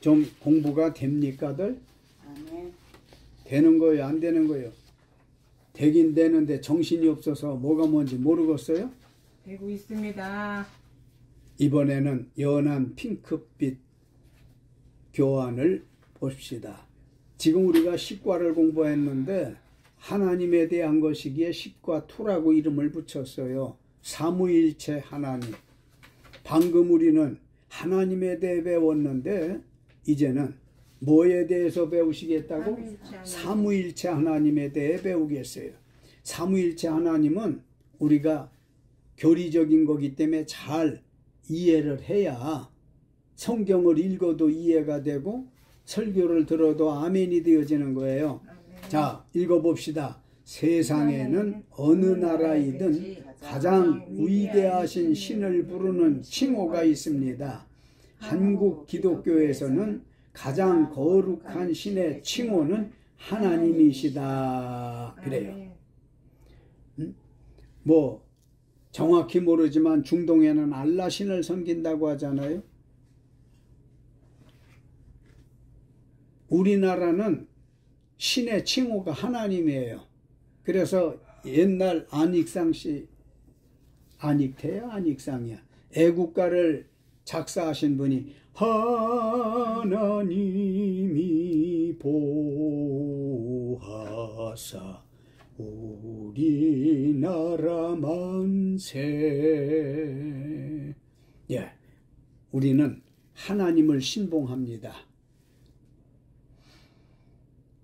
좀 공부가 됩니까들? 되는 거예요? 안 되는 거예요? 되긴 되는데 정신이 없어서 뭐가 뭔지 모르겠어요? 되고 있습니다. 이번에는 연한 핑크빛 교환을 봅시다. 지금 우리가 십과를 공부했는데 하나님에 대한 것이기에 십과 투라고 이름을 붙였어요. 삼위일체 하나님. 방금 우리는 하나님에 대해 배웠는데 이제는 뭐에 대해서 배우시겠다고? 삼위일체 하나님에 대해 배우겠어요. 삼위일체 하나님은 우리가 교리적인 거기 때문에 잘 이해를 해야 성경을 읽어도 이해가 되고 설교를 들어도 아멘이 되어지는 거예요. 자, 읽어봅시다. 세상에는 어느 나라이든 가장 위대하신 신을 부르는 칭호가 있습니다. 한국 기독교에서는 가장 거룩한 신의 칭호는 하나님이시다. 그래요. 뭐 정확히 모르지만 중동에는 알라 신을 섬긴다고 하잖아요. 우리나라는 신의 칭호가 하나님이에요. 그래서 옛날 안익상씨, 안익태야 안익상이야, 애국가를 작사하신 분이 하나님이 보호하사 우리나라 만세. 예, 우리는 하나님을 신봉합니다.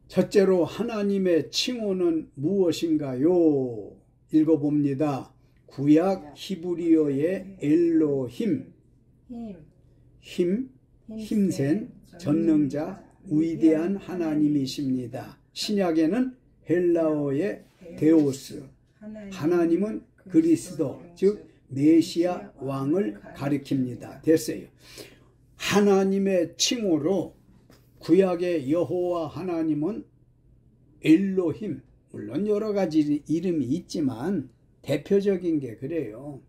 첫째로 하나님의 칭호는 무엇인가요? 읽어봅니다. 구약 히브리어의 엘로힘, 힘센 전능자 위대한 하나님이십니다. 신약에는 헬라어의 데오스, 하나님은 그리스도 즉 메시아 왕을 가리킵니다. 됐어요. 하나님의 칭호로 구약의 여호와 하나님은 엘로힘, 물론 여러 가지 이름이 있지만 대표적인 게 그래요.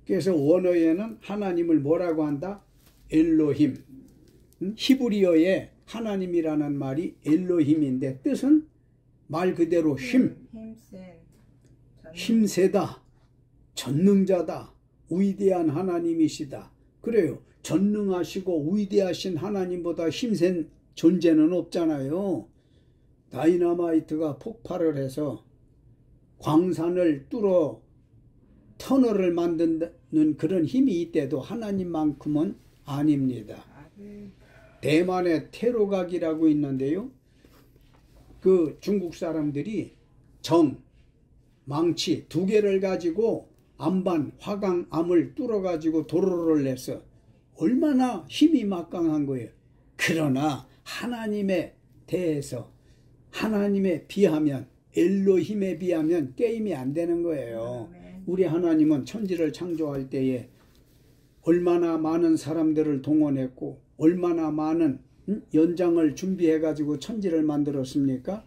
그래서 원어에는 하나님을 뭐라고 한다? 엘로힘. 히브리어의 하나님이라는 말이 엘로힘인데 뜻은 말 그대로 힘세다, 전능자다, 위대한 하나님이시다. 그래요. 전능하시고 위대하신 하나님보다 힘센 존재는 없잖아요. 다이너마이트가 폭발을 해서 광산을 뚫어 터널을 만드는 그런 힘이 있대도 하나님만큼은 아닙니다. 대만의 테러각이라고 있는데요. 그 중국 사람들이 정, 망치 두 개를 가지고 암반, 화강, 암을 뚫어 가지고 도로를 내서 얼마나 힘이 막강한 거예요. 그러나 하나님에 대해서, 하나님에 비하면, 엘로힘에 비하면 게임이 안 되는 거예요. 우리 하나님은 천지를 창조할 때에 얼마나 많은 사람들을 동원했고 얼마나 많은 연장을 준비해 가지고 천지를 만들었습니까?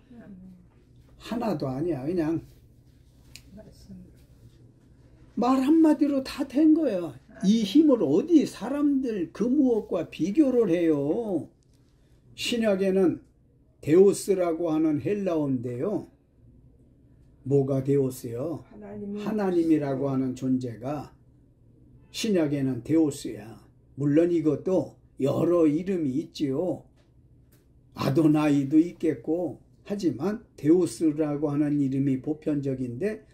하나도 아니야. 그냥 말 한마디로 다 된 거예요. 이 힘을 어디 사람들 그 무엇과 비교를 해요. 신약에는 데오스라고 하는 헬라어인데요. 뭐가 데오스요? 하나님이라고 하는 존재가 신약에는 데오스야. 물론 이것도 여러 이름이 있지요. 아도나이도 있겠고 하지만 데오스라고 하는 이름이 보편적인데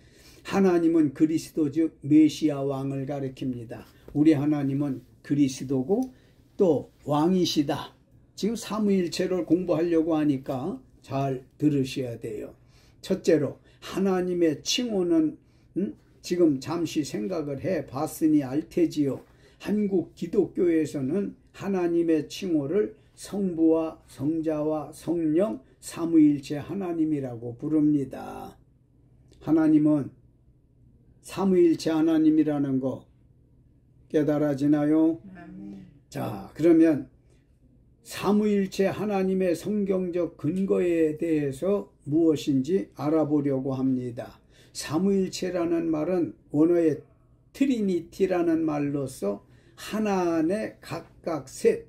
하나님은 그리스도 즉 메시아 왕을 가리킵니다. 우리 하나님은 그리스도고 또 왕이시다. 지금 삼위일체를 공부하려고 하니까 잘 들으셔야 돼요. 첫째로 하나님의 칭호는 지금 잠시 생각을 해 봤으니 알 테지요. 한국 기독교에서는 하나님의 칭호를 성부와 성자와 성령 삼위일체 하나님이라고 부릅니다. 하나님은 삼위일체 하나님이라는 거 깨달아지나요? 자, 그러면 삼위일체 하나님의 성경적 근거에 대해서 무엇인지 알아보려고 합니다. 삼위일체라는 말은 원어의 트리니티라는 말로서 하나 안에 각각 셋,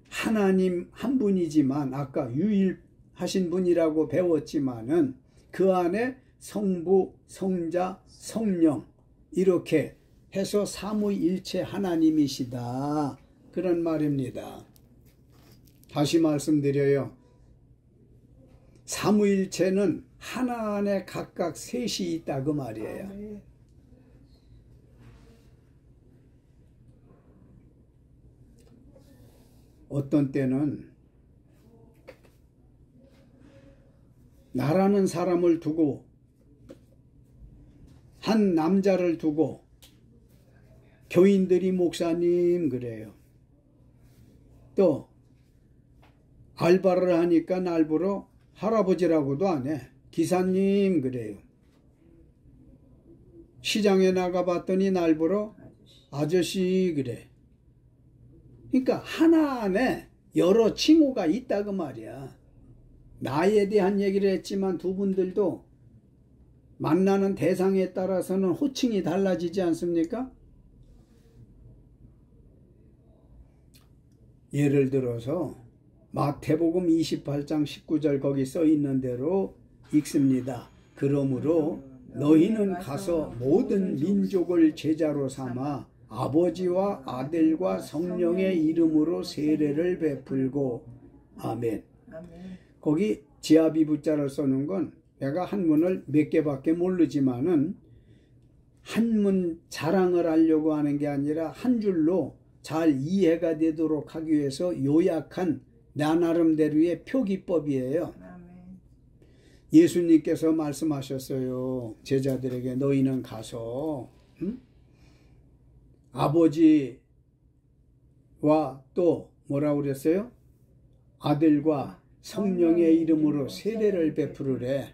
하나님 한 분이지만 아까 유일하신 분이라고 배웠지만은 그 안에 성부, 성자, 성령 이렇게 해서 삼위일체 하나님이시다 그런 말입니다. 다시 말씀드려요. 삼위일체는 하나 안에 각각 셋이 있다 그 말이에요. 어떤 때는 나라는 사람을 두고 한 남자를 두고 교인들이 목사님 그래요. 또 알바를 하니까 날부러 할아버지라고도 안 해. 기사님 그래요. 시장에 나가봤더니 날부러 아저씨 그래. 그러니까 하나 안에 여러 칭호가 있다 그 말이야. 나에 대한 얘기를 했지만 두 분들도 만나는 대상에 따라서는 호칭이 달라지지 않습니까? 예를 들어서 마태복음 28장 19절 거기 써 있는 대로 읽습니다. 그러므로 너희는 가서 모든 민족을 제자로 삼아 아버지와 아들과 성령의 이름으로 세례를 베풀고 아멘. 거기 지아비부자를 써놓은 건 내가 한문을 몇 개밖에 모르지만은 한문 자랑을 하려고 하는 게 아니라 한 줄로 잘 이해가 되도록 하기 위해서 요약한 나 나름대로의 표기법이에요. 예수님께서 말씀하셨어요. 제자들에게 너희는 가서 아버지와 또 뭐라고 그랬어요? 아들과 성령의 이름으로 세례를 베푸르래.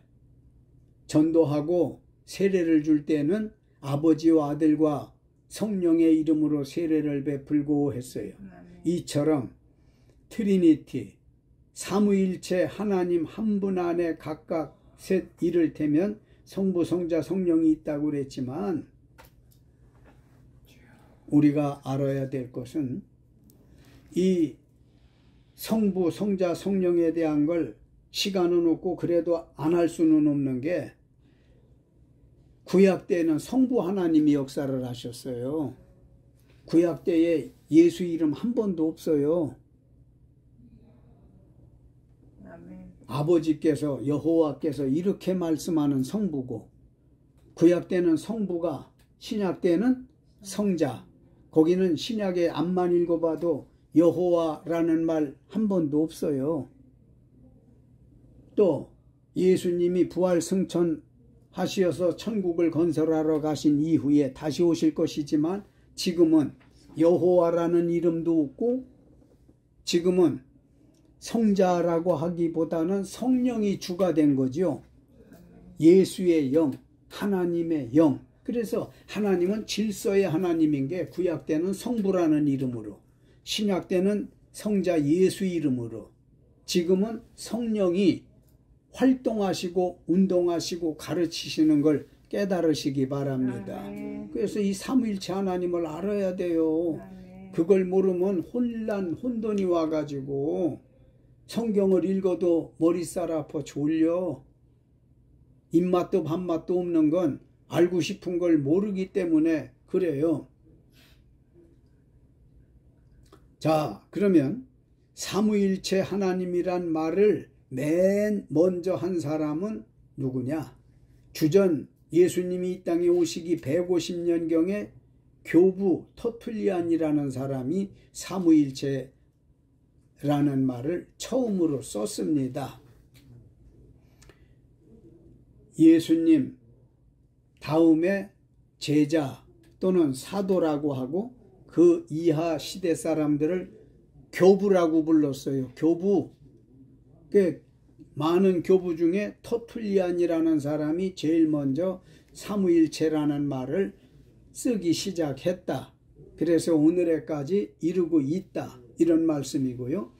전도하고 세례를 줄 때는 아버지와 아들과 성령의 이름으로 세례를 베풀고 했어요. 이처럼 트리니티, 삼위일체 하나님 한 분 안에 각각 셋 이를테면 성부, 성자, 성령이 있다고 그랬지만 우리가 알아야 될 것은 이 성부, 성자, 성령에 대한 걸 시간은 없고 그래도 안 할 수는 없는 게 구약 때에는 성부 하나님이 역사를 하셨어요. 구약 때에 예수 이름 한 번도 없어요. 아버지께서 여호와께서 이렇게 말씀하는 성부고 구약 때는 성부가 신약 때는 성자 거기는 신약에 앞만 읽어봐도 여호와라는 말 한 번도 없어요. 또 예수님이 부활 승천하시어서 천국을 건설하러 가신 이후에 다시 오실 것이지만 지금은 여호와라는 이름도 없고 지금은 성자라고 하기보다는 성령이 주가 된 거죠. 예수의 영, 하나님의 영. 그래서 하나님은 질서의 하나님인 게 구약 때는 성부라는 이름으로 신약 때는 성자 예수 이름으로 지금은 성령이 활동하시고 운동하시고 가르치시는 걸 깨달으시기 바랍니다. 그래서 이 삼위일체 하나님을 알아야 돼요. 그걸 모르면 혼돈이 와가지고 성경을 읽어도 머리살 아파 졸려. 입맛도 밥맛도 없는 건 알고 싶은 걸 모르기 때문에 그래요. 자, 그러면 삼위일체 하나님이란 말을 맨 먼저 한 사람은 누구냐? 주전 예수님이 이 땅에 오시기 150년경에 교부 터툴리안이라는 사람이 삼위일체라는 말을 처음으로 썼습니다. 예수님 다음에 제자 또는 사도라고 하고 그 이하 시대 사람들을 교부라고 불렀어요. 교부. 많은 교부 중에 터툴리안이라는 사람이 제일 먼저 삼위일체라는 말을 쓰기 시작했다. 그래서 오늘에까지 이르고 있다. 이런 말씀이고요.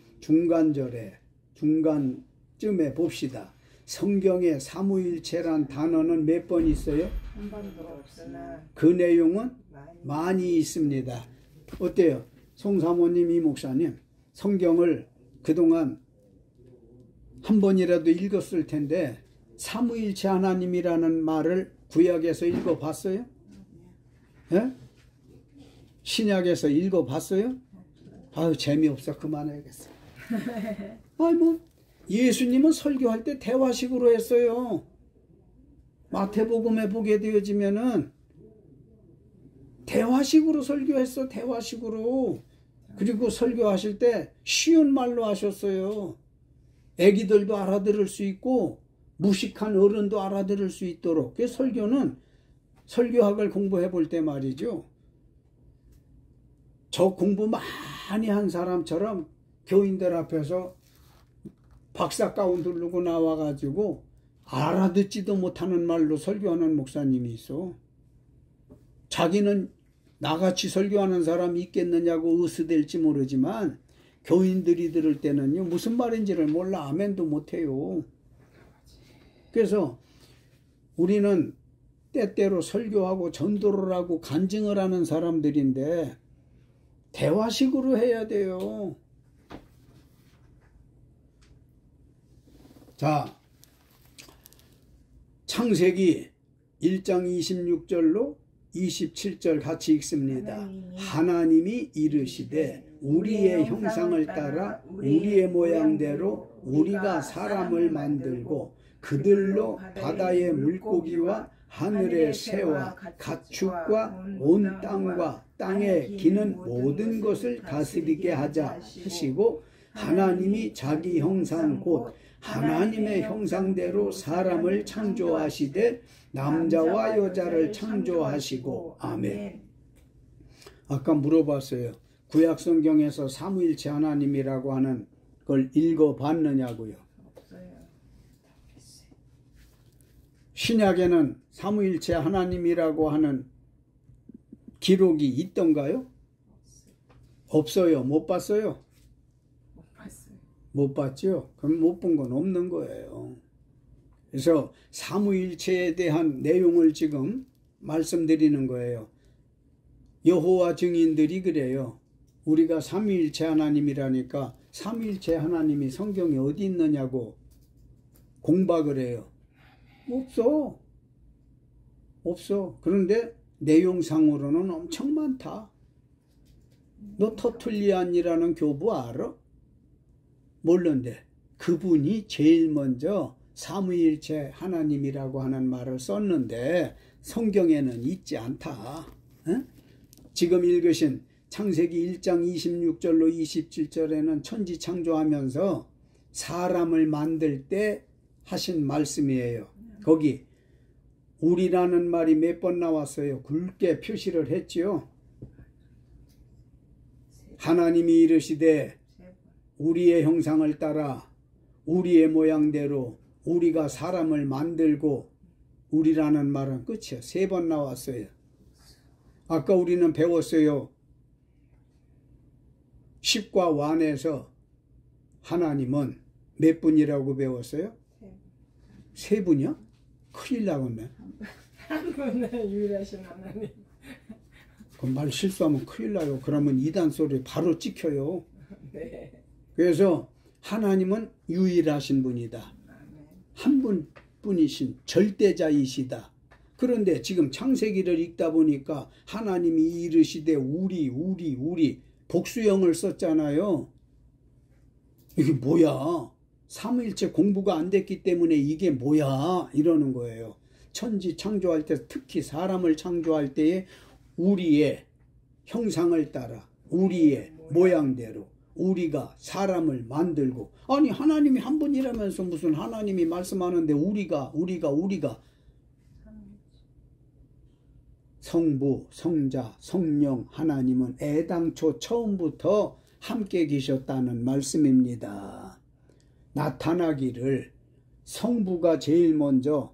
중간쯤에 봅시다. 성경에 삼위일체란 단어는 몇 번 있어요? 한 번도 없으나 그 내용은 많이 있습니다. 어때요? 송사모님, 이 목사님, 성경을 그동안 한 번이라도 읽었을 텐데 삼위일체 하나님이라는 말을 구약에서 읽어봤어요? 예? 신약에서 읽어봤어요? 아유, 재미없어. 그만해야겠어. 뭐 예수님은 설교할 때 대화식으로 했어요. 마태복음에 보게 되어지면은 대화식으로 설교했어. 대화식으로. 그리고 설교하실 때 쉬운 말로 하셨어요. 애기들도 알아들을 수 있고 무식한 어른도 알아들을 수 있도록. 그 설교는 설교학을 공부해 볼 때 말이죠. 저 공부 많이 한 사람처럼 교인들 앞에서 박사 가운 두르고 나와가지고 알아듣지도 못하는 말로 설교하는 목사님이 있어. 자기는 나같이 설교하는 사람이 있겠느냐고 의스댈지 모르지만 교인들이 들을 때는요, 무슨 말인지를 몰라. 아멘도 못해요. 그래서 우리는 때때로 설교하고 전도를 하고 간증을 하는 사람들인데 대화식으로 해야 돼요. 자, 창세기 1장 26절로 27절 같이 읽습니다. 하나님이 이르시되 우리의 형상을 따라 우리의 모양대로 우리가 사람을 만들고 그들로 바다의 물고기와 하늘의 새와 가축과 온 땅과 땅에 기는 모든 것을 다스리게 하자 하시고, 하나님이 자기 형상 곧 하나님의 형상대로 사람을 창조하시되 남자와 여자를 창조하시고. 아멘. 아까 물어봤어요. 구약 성경에서 삼위일체 하나님이라고 하는 걸 읽어봤느냐고요. 신약에는 삼위일체 하나님이라고 하는 기록이 있던가요? 없어요. 못 봤어요? 못 봤죠? 그럼 못 본 건 없는 거예요. 그래서 삼위일체에 대한 내용을 지금 말씀드리는 거예요. 여호와 증인들이 그래요. 우리가 삼위일체 하나님이라니까 삼위일체 하나님이 성경에 어디 있느냐고 공박을 해요. 없어. 없어. 그런데 내용상으로는 엄청 많다. 너 터툴리안이라는 교부 알아? 모르는데 그분이 제일 먼저 삼위일체 하나님이라고 하는 말을 썼는데 성경에는 있지 않다. 응? 지금 읽으신 창세기 1장 26절로 27절에는 천지 창조하면서 사람을 만들 때 하신 말씀이에요. 거기 우리라는 말이 몇 번 나왔어요. 굵게 표시를 했지요. 하나님이 이르시되 우리의 형상을 따라 우리의 모양대로 우리가 사람을 만들고, 우리라는 말은 끝이야. 3번 나왔어요. 아까 우리는 배웠어요. 10과 완에서 하나님은 몇 분이라고 배웠어요? 3분이요? 큰일 나겠네. 한 분은 유일하신 하나님. 그 말 실수하면 큰일 나요. 그러면 이단 소리 바로 찍혀요. 네. 그래서 하나님은 유일하신 분이다. 한 분뿐이신 절대자이시다. 그런데 지금 창세기를 읽다 보니까 하나님이 이르시되 우리 복수형을 썼잖아요. 이게 뭐야? 삼위일체 공부가 안 됐기 때문에 이게 뭐야? 이러는 거예요. 천지 창조할 때, 특히 사람을 창조할 때에 우리의 형상을 따라 우리의 모양대로 우리가 사람을 만들고. 아니 하나님이 한 분이라면서 무슨 하나님이 말씀하는데 우리가 성부, 성자, 성령 하나님은 애당초 처음부터 함께 계셨다는 말씀입니다. 나타나기를 성부가 제일 먼저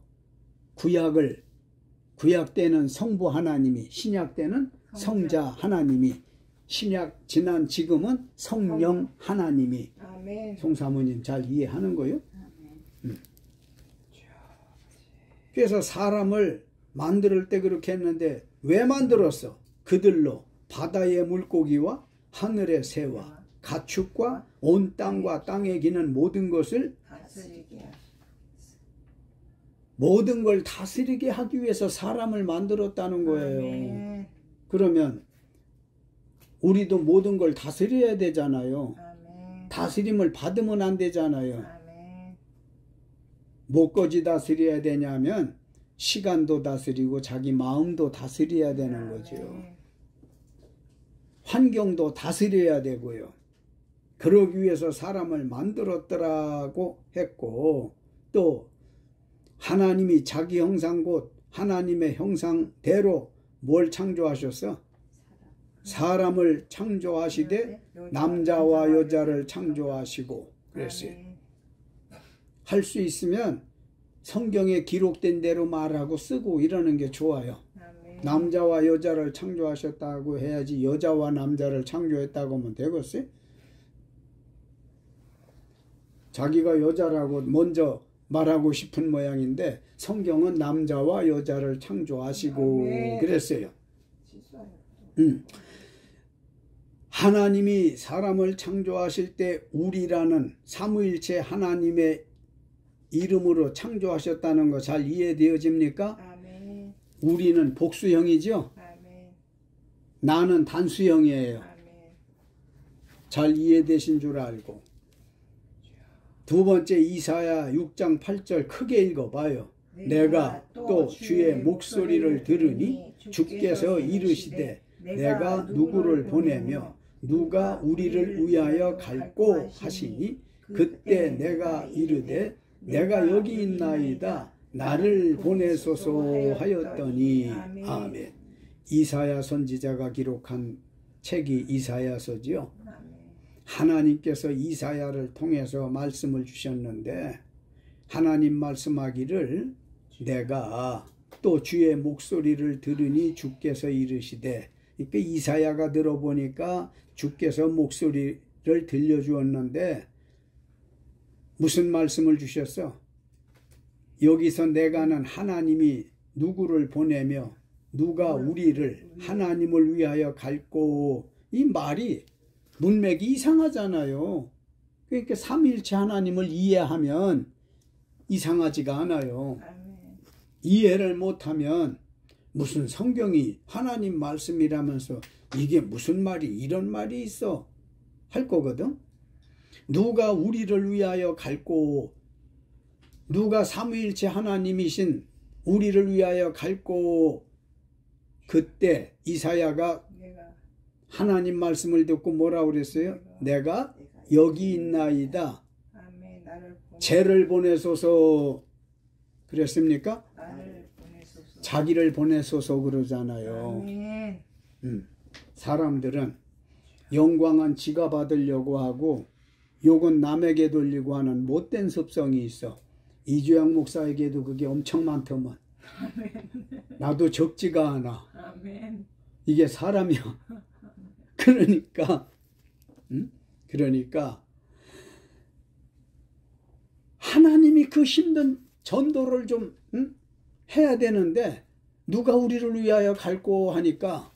구약 때는 성부 하나님이, 신약 때는 성자 하나님이, 신약 지난 지금은 성령 하나님이 아멘. 송사모님 잘 이해하는 거요? 그래서 사람을 만들 때 그렇게 했는데 왜 만들었어? 그들로 바다의 물고기와 하늘의 새와 가축과 온 땅과 땅에 기는 모든 것을 모든 걸 다스리게 하기 위해서 사람을 만들었다는 거예요. 아멘. 그러면 우리도 모든 걸 다스려야 되잖아요. 아멘. 다스림을 받으면 안 되잖아요. 아멘. 뭐까지 다스려야 되냐면 시간도 다스리고 자기 마음도 다스려야 되는 거죠. 환경도 다스려야 되고요. 그러기 위해서 사람을 만들었더라고 했고, 또 하나님이 자기 형상 곧 하나님의 형상대로 뭘 창조하셨어? 사람을 창조하시되 남자와 여자를 창조하시고 그랬어요. 할 수 있으면 성경에 기록된 대로 말하고 쓰고 이러는 게 좋아요. 남자와 여자를 창조하셨다고 해야지 여자와 남자를 창조했다고 하면 되겠어요? 자기가 여자라고 먼저 말하고 싶은 모양인데 성경은 남자와 여자를 창조하시고 그랬어요. 하나님이 사람을 창조하실 때 우리라는 삼위일체 하나님의 이름으로 창조하셨다는 거 잘 이해되어집니까? 아멘. 우리는 복수형이죠? 아멘. 나는 단수형이에요. 아멘. 잘 이해되신 줄 알고. 두 번째 이사야 6장 8절 크게 읽어봐요. 내가 또 주의 목소리를 들으니 주께서 이르시되 내가 누구를 보내며 누가 우리를 위하여 갈꼬 하시니 그때 내가 이르되 내가 여기 있나이다 나를 보내소서 하였더니 아멘. 이사야 선지자가 기록한 책이 이사야서지요. 하나님께서 이사야를 통해서 말씀을 주셨는데 하나님 말씀하기를 내가 또 주의 목소리를 들으니 주께서 이르시되, 그러니까 이사야가 들어보니까 주께서 목소리를 들려주었는데 무슨 말씀을 주셨어? 여기서 내가는 하나님이 누구를 보내며 누가 우리를 하나님을 위하여 갈꼬, 이 말이 문맥이 이상하잖아요. 그러니까 삼위일체 하나님을 이해하면 이상하지가 않아요. 이해를 못하면 무슨 성경이 하나님 말씀이라면서 이게 무슨 말이 이런 말이 있어 할 거거든. 누가 우리를 위하여 갈꼬, 누가 삼위일체 하나님이신 우리를 위하여 갈꼬. 그때 이사야가 하나님 말씀을 듣고 뭐라고 그랬어요? 내가 여기 있나이다. 쟤를 보내소서 그랬습니까? 자기를 보내소서 그러잖아요. 사람들은 영광은 지가 받으려고 하고 욕은 남에게 돌리고 하는 못된 습성이 있어. 이주영 목사에게도 그게 엄청 많더만. 나도 적지가 않아. 이게 사람이야. 그러니까 하나님이 그 힘든 전도를 좀 해야 되는데 누가 우리를 위하여 갈꼬 하니까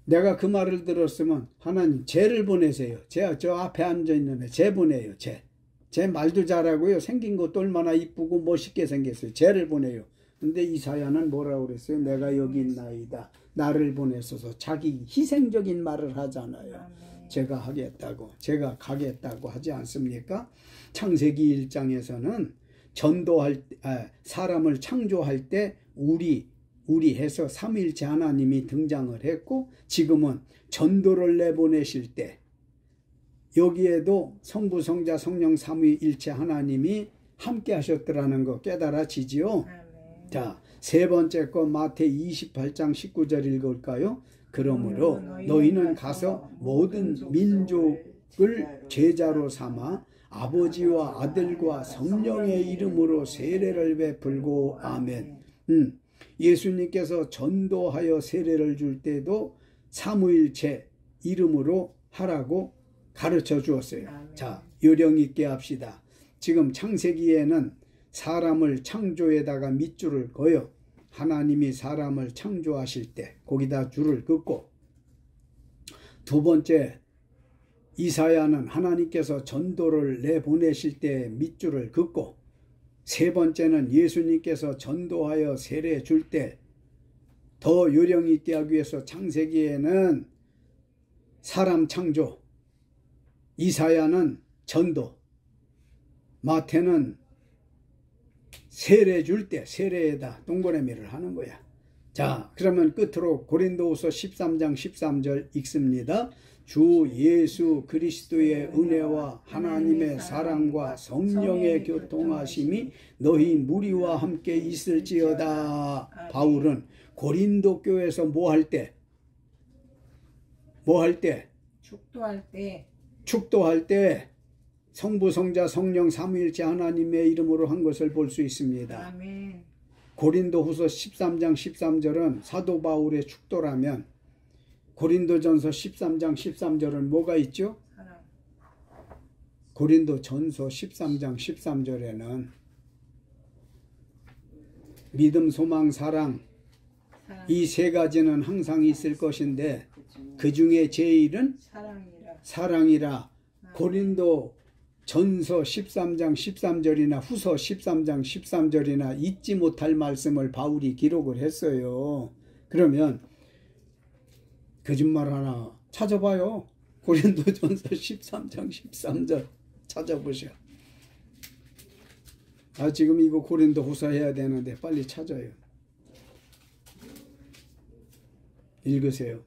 내가 그 말을 들었으면 하나님 쟤를 보내세요. 저 앞에 앉아있는 애 쟤 보내요. 쟤 말도 잘하고요. 생긴 것도 얼마나 이쁘고 멋있게 생겼어요. 쟤를 보내요. 근데 이사야는 뭐라고 그랬어요? 내가 여기 있나이다. 나를 보내소서. 자기 희생적인 말을 하잖아요. 제가 하겠다고, 제가 가겠다고 하지 않습니까? 창세기 1장에서는 사람을 창조할 때 우리 해서 삼위일체 하나님이 등장을 했고, 지금은 전도를 내보내실 때 여기에도 성부, 성자, 성령 삼위일체 하나님이 함께 하셨더라는 거 깨달아지지요. 자, 세 번째 거 마태 28장 19절 읽을까요? 그러므로 너희는 가서 모든 민족을 제자로 삼아 아버지와 아들과 성령의 이름으로 세례를 베풀고 아멘. 예수님께서 전도하여 세례를 줄 때도 삼위일체 이름으로 하라고 가르쳐 주었어요. 아멘. 자, 요령 있게 합시다. 지금 창세기에는 사람을 창조에다가 밑줄을 그어요. 하나님이 사람을 창조하실 때 거기다 줄을 긋고, 두 번째 이사야는 하나님께서 전도를 내보내실 때 밑줄을 긋고, 세 번째는 예수님께서 전도하여 세례 줄 때 더 요령 있게 하기 위해서 창세기에는 사람 창조, 이사야는 전도, 마태는 세례 줄 때 세례에다 동그라미를 하는 거야. 자, 그러면 끝으로 고린도후서 13장 13절 읽습니다. 주 예수 그리스도의 은혜와 하나님의 사랑과 성령의 교통하심이 너희 무리와 함께 있을지어다. 바울은 고린도 교회에서 뭐 할 때? 축도할 때 성부, 성자, 성령 삼위일체 하나님의 이름으로 한 것을 볼 수 있습니다. 아멘. 고린도후서 13장 13절은 사도 바울의 축도라면 고린도전서 13장 13절은 뭐가 있죠? 사랑. 고린도전서 13장 13절에는 믿음, 소망, 사랑 이 세 가지는 항상 있을 것인데 그 중에 제일은 사랑이라. 고린도 전서 13장 13절이나 후서 13장 13절이나 잊지 못할 말씀을 바울이 기록을 했어요. 그러면 거짓말 하나 찾아봐요. 고린도전서 13장 13절 찾아보셔. 지금 이거 고린도 후서 해야 되는데 빨리 찾아요. 읽으세요.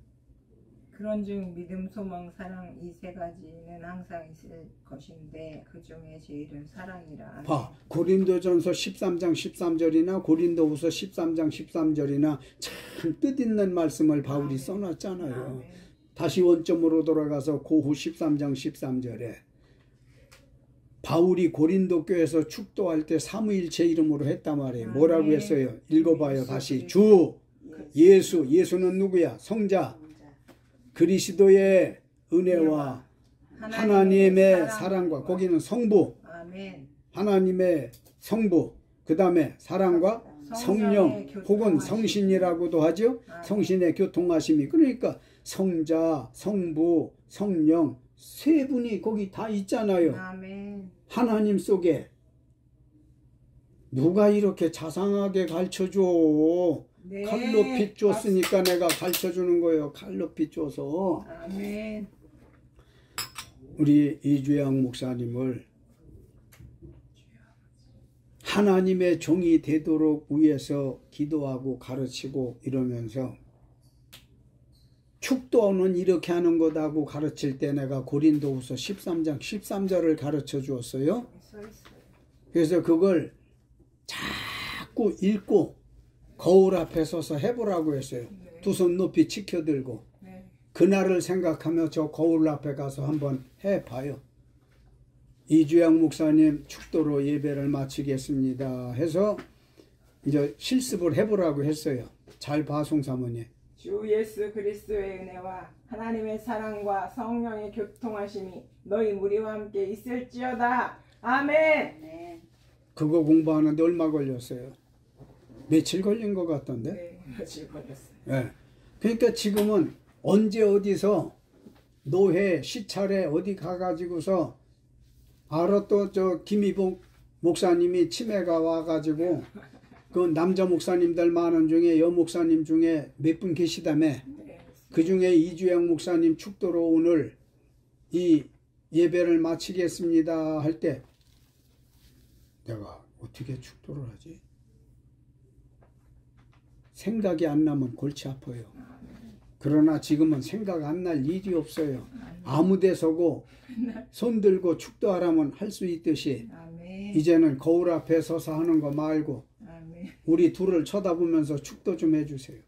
그런즉 믿음, 소망, 사랑 이 세 가지는 항상 있을 것인데 그 중에 제일은 사랑이라. 봐, 고린도전서 13장 13절이나 고린도후서 13장 13절이나 참 뜻있는 말씀을 바울이 써놨잖아요. 다시 원점으로 돌아가서 고후 13장 13절에 바울이 고린도 교회에서 축도할 때 삼위일체 이름으로 했단 말이에요. 뭐라고 했어요? 읽어봐요. 다시. 주 예수, 예수는 누구야? 성자 그리스도의 은혜와 하나님의 사랑과, 거기는 성부, 하나님의 성부, 그 다음에 사랑과 성령 혹은 성신이라고도 하죠. 성신의 교통하심이. 그러니까 성자, 성부, 성령 세 분이 거기 다 있잖아요. 하나님 속에. 누가 이렇게 자상하게 가르쳐줘? 네. 칼로 빗 줬으니까 내가 가르쳐주는 거예요. 칼로 빗 줘서. 아멘. 우리 이주영 목사님을 하나님의 종이 되도록 위해서 기도하고 가르치고 이러면서 축도는 이렇게 하는 거다고 가르칠 때 내가 고린도후서 13장 13절을 가르쳐 주었어요. 그래서 그걸 자꾸 읽고 거울 앞에 서서 해보라고 했어요. 두 손 높이 치켜들고 그날을 생각하며 저 거울 앞에 가서 한번 해봐요. 이주영 목사님 축도로 예배를 마치겠습니다 해서 이제 실습을 해보라고 했어요. 잘 봐, 송사모님. 주 예수 그리스도의 은혜와 하나님의 사랑과 성령의 교통하심이 너희 무리와 함께 있을지어다. 아멘. 그거 공부하는데 얼마 걸렸어요? 며칠 걸린 것 같던데? 네, 며칠 걸렸어요. 네. 그러니까 지금은 언제 어디서 노회 시찰에 어디 가가지고서 알아 또 저 김희복 목사님이 치매가 와가지고 그 남자 목사님들 많은 중에 여 목사님 중에 몇 분 계시다며. 그 중에 이주영 목사님 축도로 오늘 이 예배를 마치겠습니다 할 때 내가 어떻게 축도를 하지? 생각이 안 나면 골치 아파요. 그러나 지금은 생각 안 날 일이 없어요. 아무 데 서고 손 들고 축도하라면 할 수 있듯이 이제는 거울 앞에 서서 하는 거 말고 우리 둘을 쳐다보면서 축도 좀 해주세요.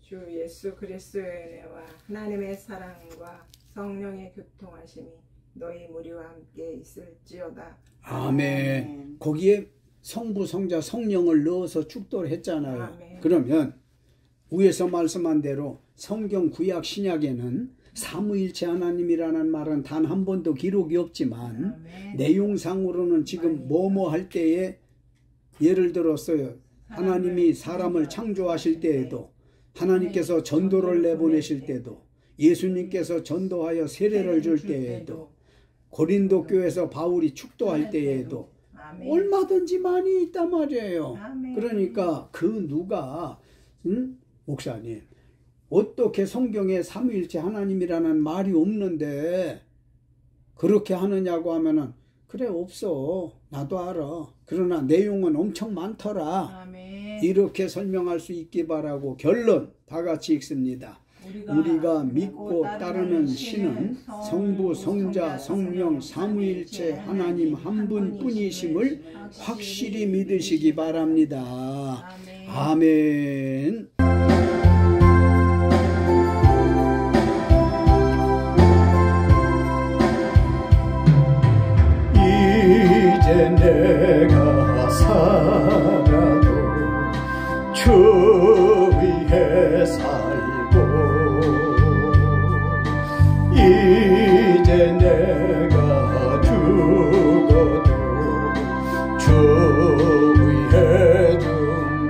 주 예수 그리스도의 은혜와 하나님의 사랑과 성령의 교통하심이 너희 무리와 함께 있을지어다. 아멘. 거기에 성부, 성자, 성령을 넣어서 축도를 했잖아요. 아멘. 그러면 위에서 말씀한 대로 성경 구약 신약에는 삼위일체 하나님이라는 말은 단 한 번도 기록이 없지만 아멘. 내용상으로는 지금 뭐뭐 할 때에 예를 들었어요. 하나님이 사람을 창조하실 때에도, 하나님께서 전도를 내보내실 때도, 예수님께서 전도하여 세례를 줄 때에도, 고린도 교회에서 바울이 축도할 때에도 얼마든지 많이 있단 말이에요. 그러니까 그 누가 목사님 어떻게 성경에 삼위일체 하나님이라는 말이 없는데 그렇게 하느냐고 하면은 그래 없어. 나도 알아. 그러나 내용은 엄청 많더라. 아멘. 이렇게 설명할 수 있기 바라고 결론 다 같이 읽습니다. 우리가 믿고 따르는 신은 성부, 성자, 성령 삼위일체 하나님 한 분뿐이심을 확실히 믿으시기 바랍니다. 아멘. 이제 내가 살아도 주 위에 살고 이제 내가 죽어도 주 위에 죽네.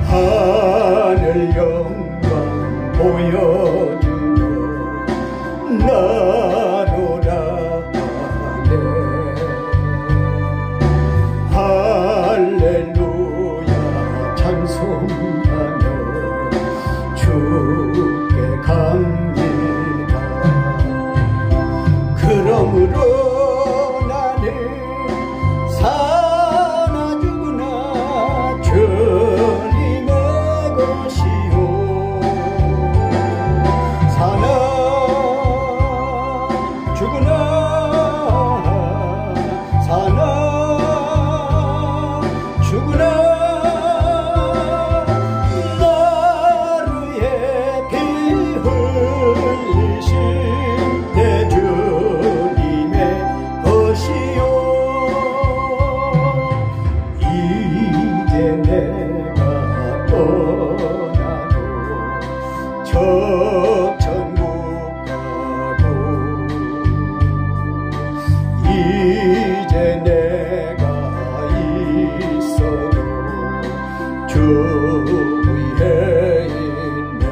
하늘 영광 보여주며 나로라 하네. 할렐루야 찬송하며 주께 갑니다. 그러므로 나는 사나 죽으나 주님의 것이요 사나 죽으나 사나 죽으나 나를 위해 피 흘리신 내 주님의 것이요 이제 내가 떠나도 저 천국 가고 이제 내가 있어도 주 위에 있네.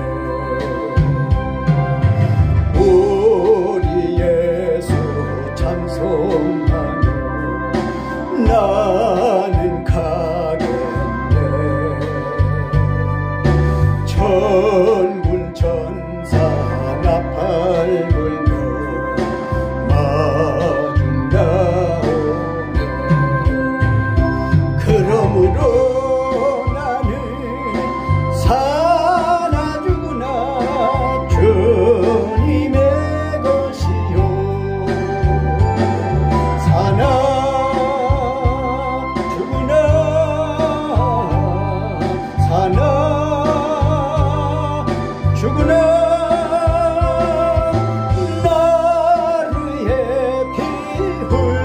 우리 예수 찬송하며 나는 가겠네. 천군 천사 나팔 불며 마중나오네. 그러므로 나는 사나 죽으나 주님의 것이요 사나 죽으나 사나 죽으나 나를 위해 피 흘리신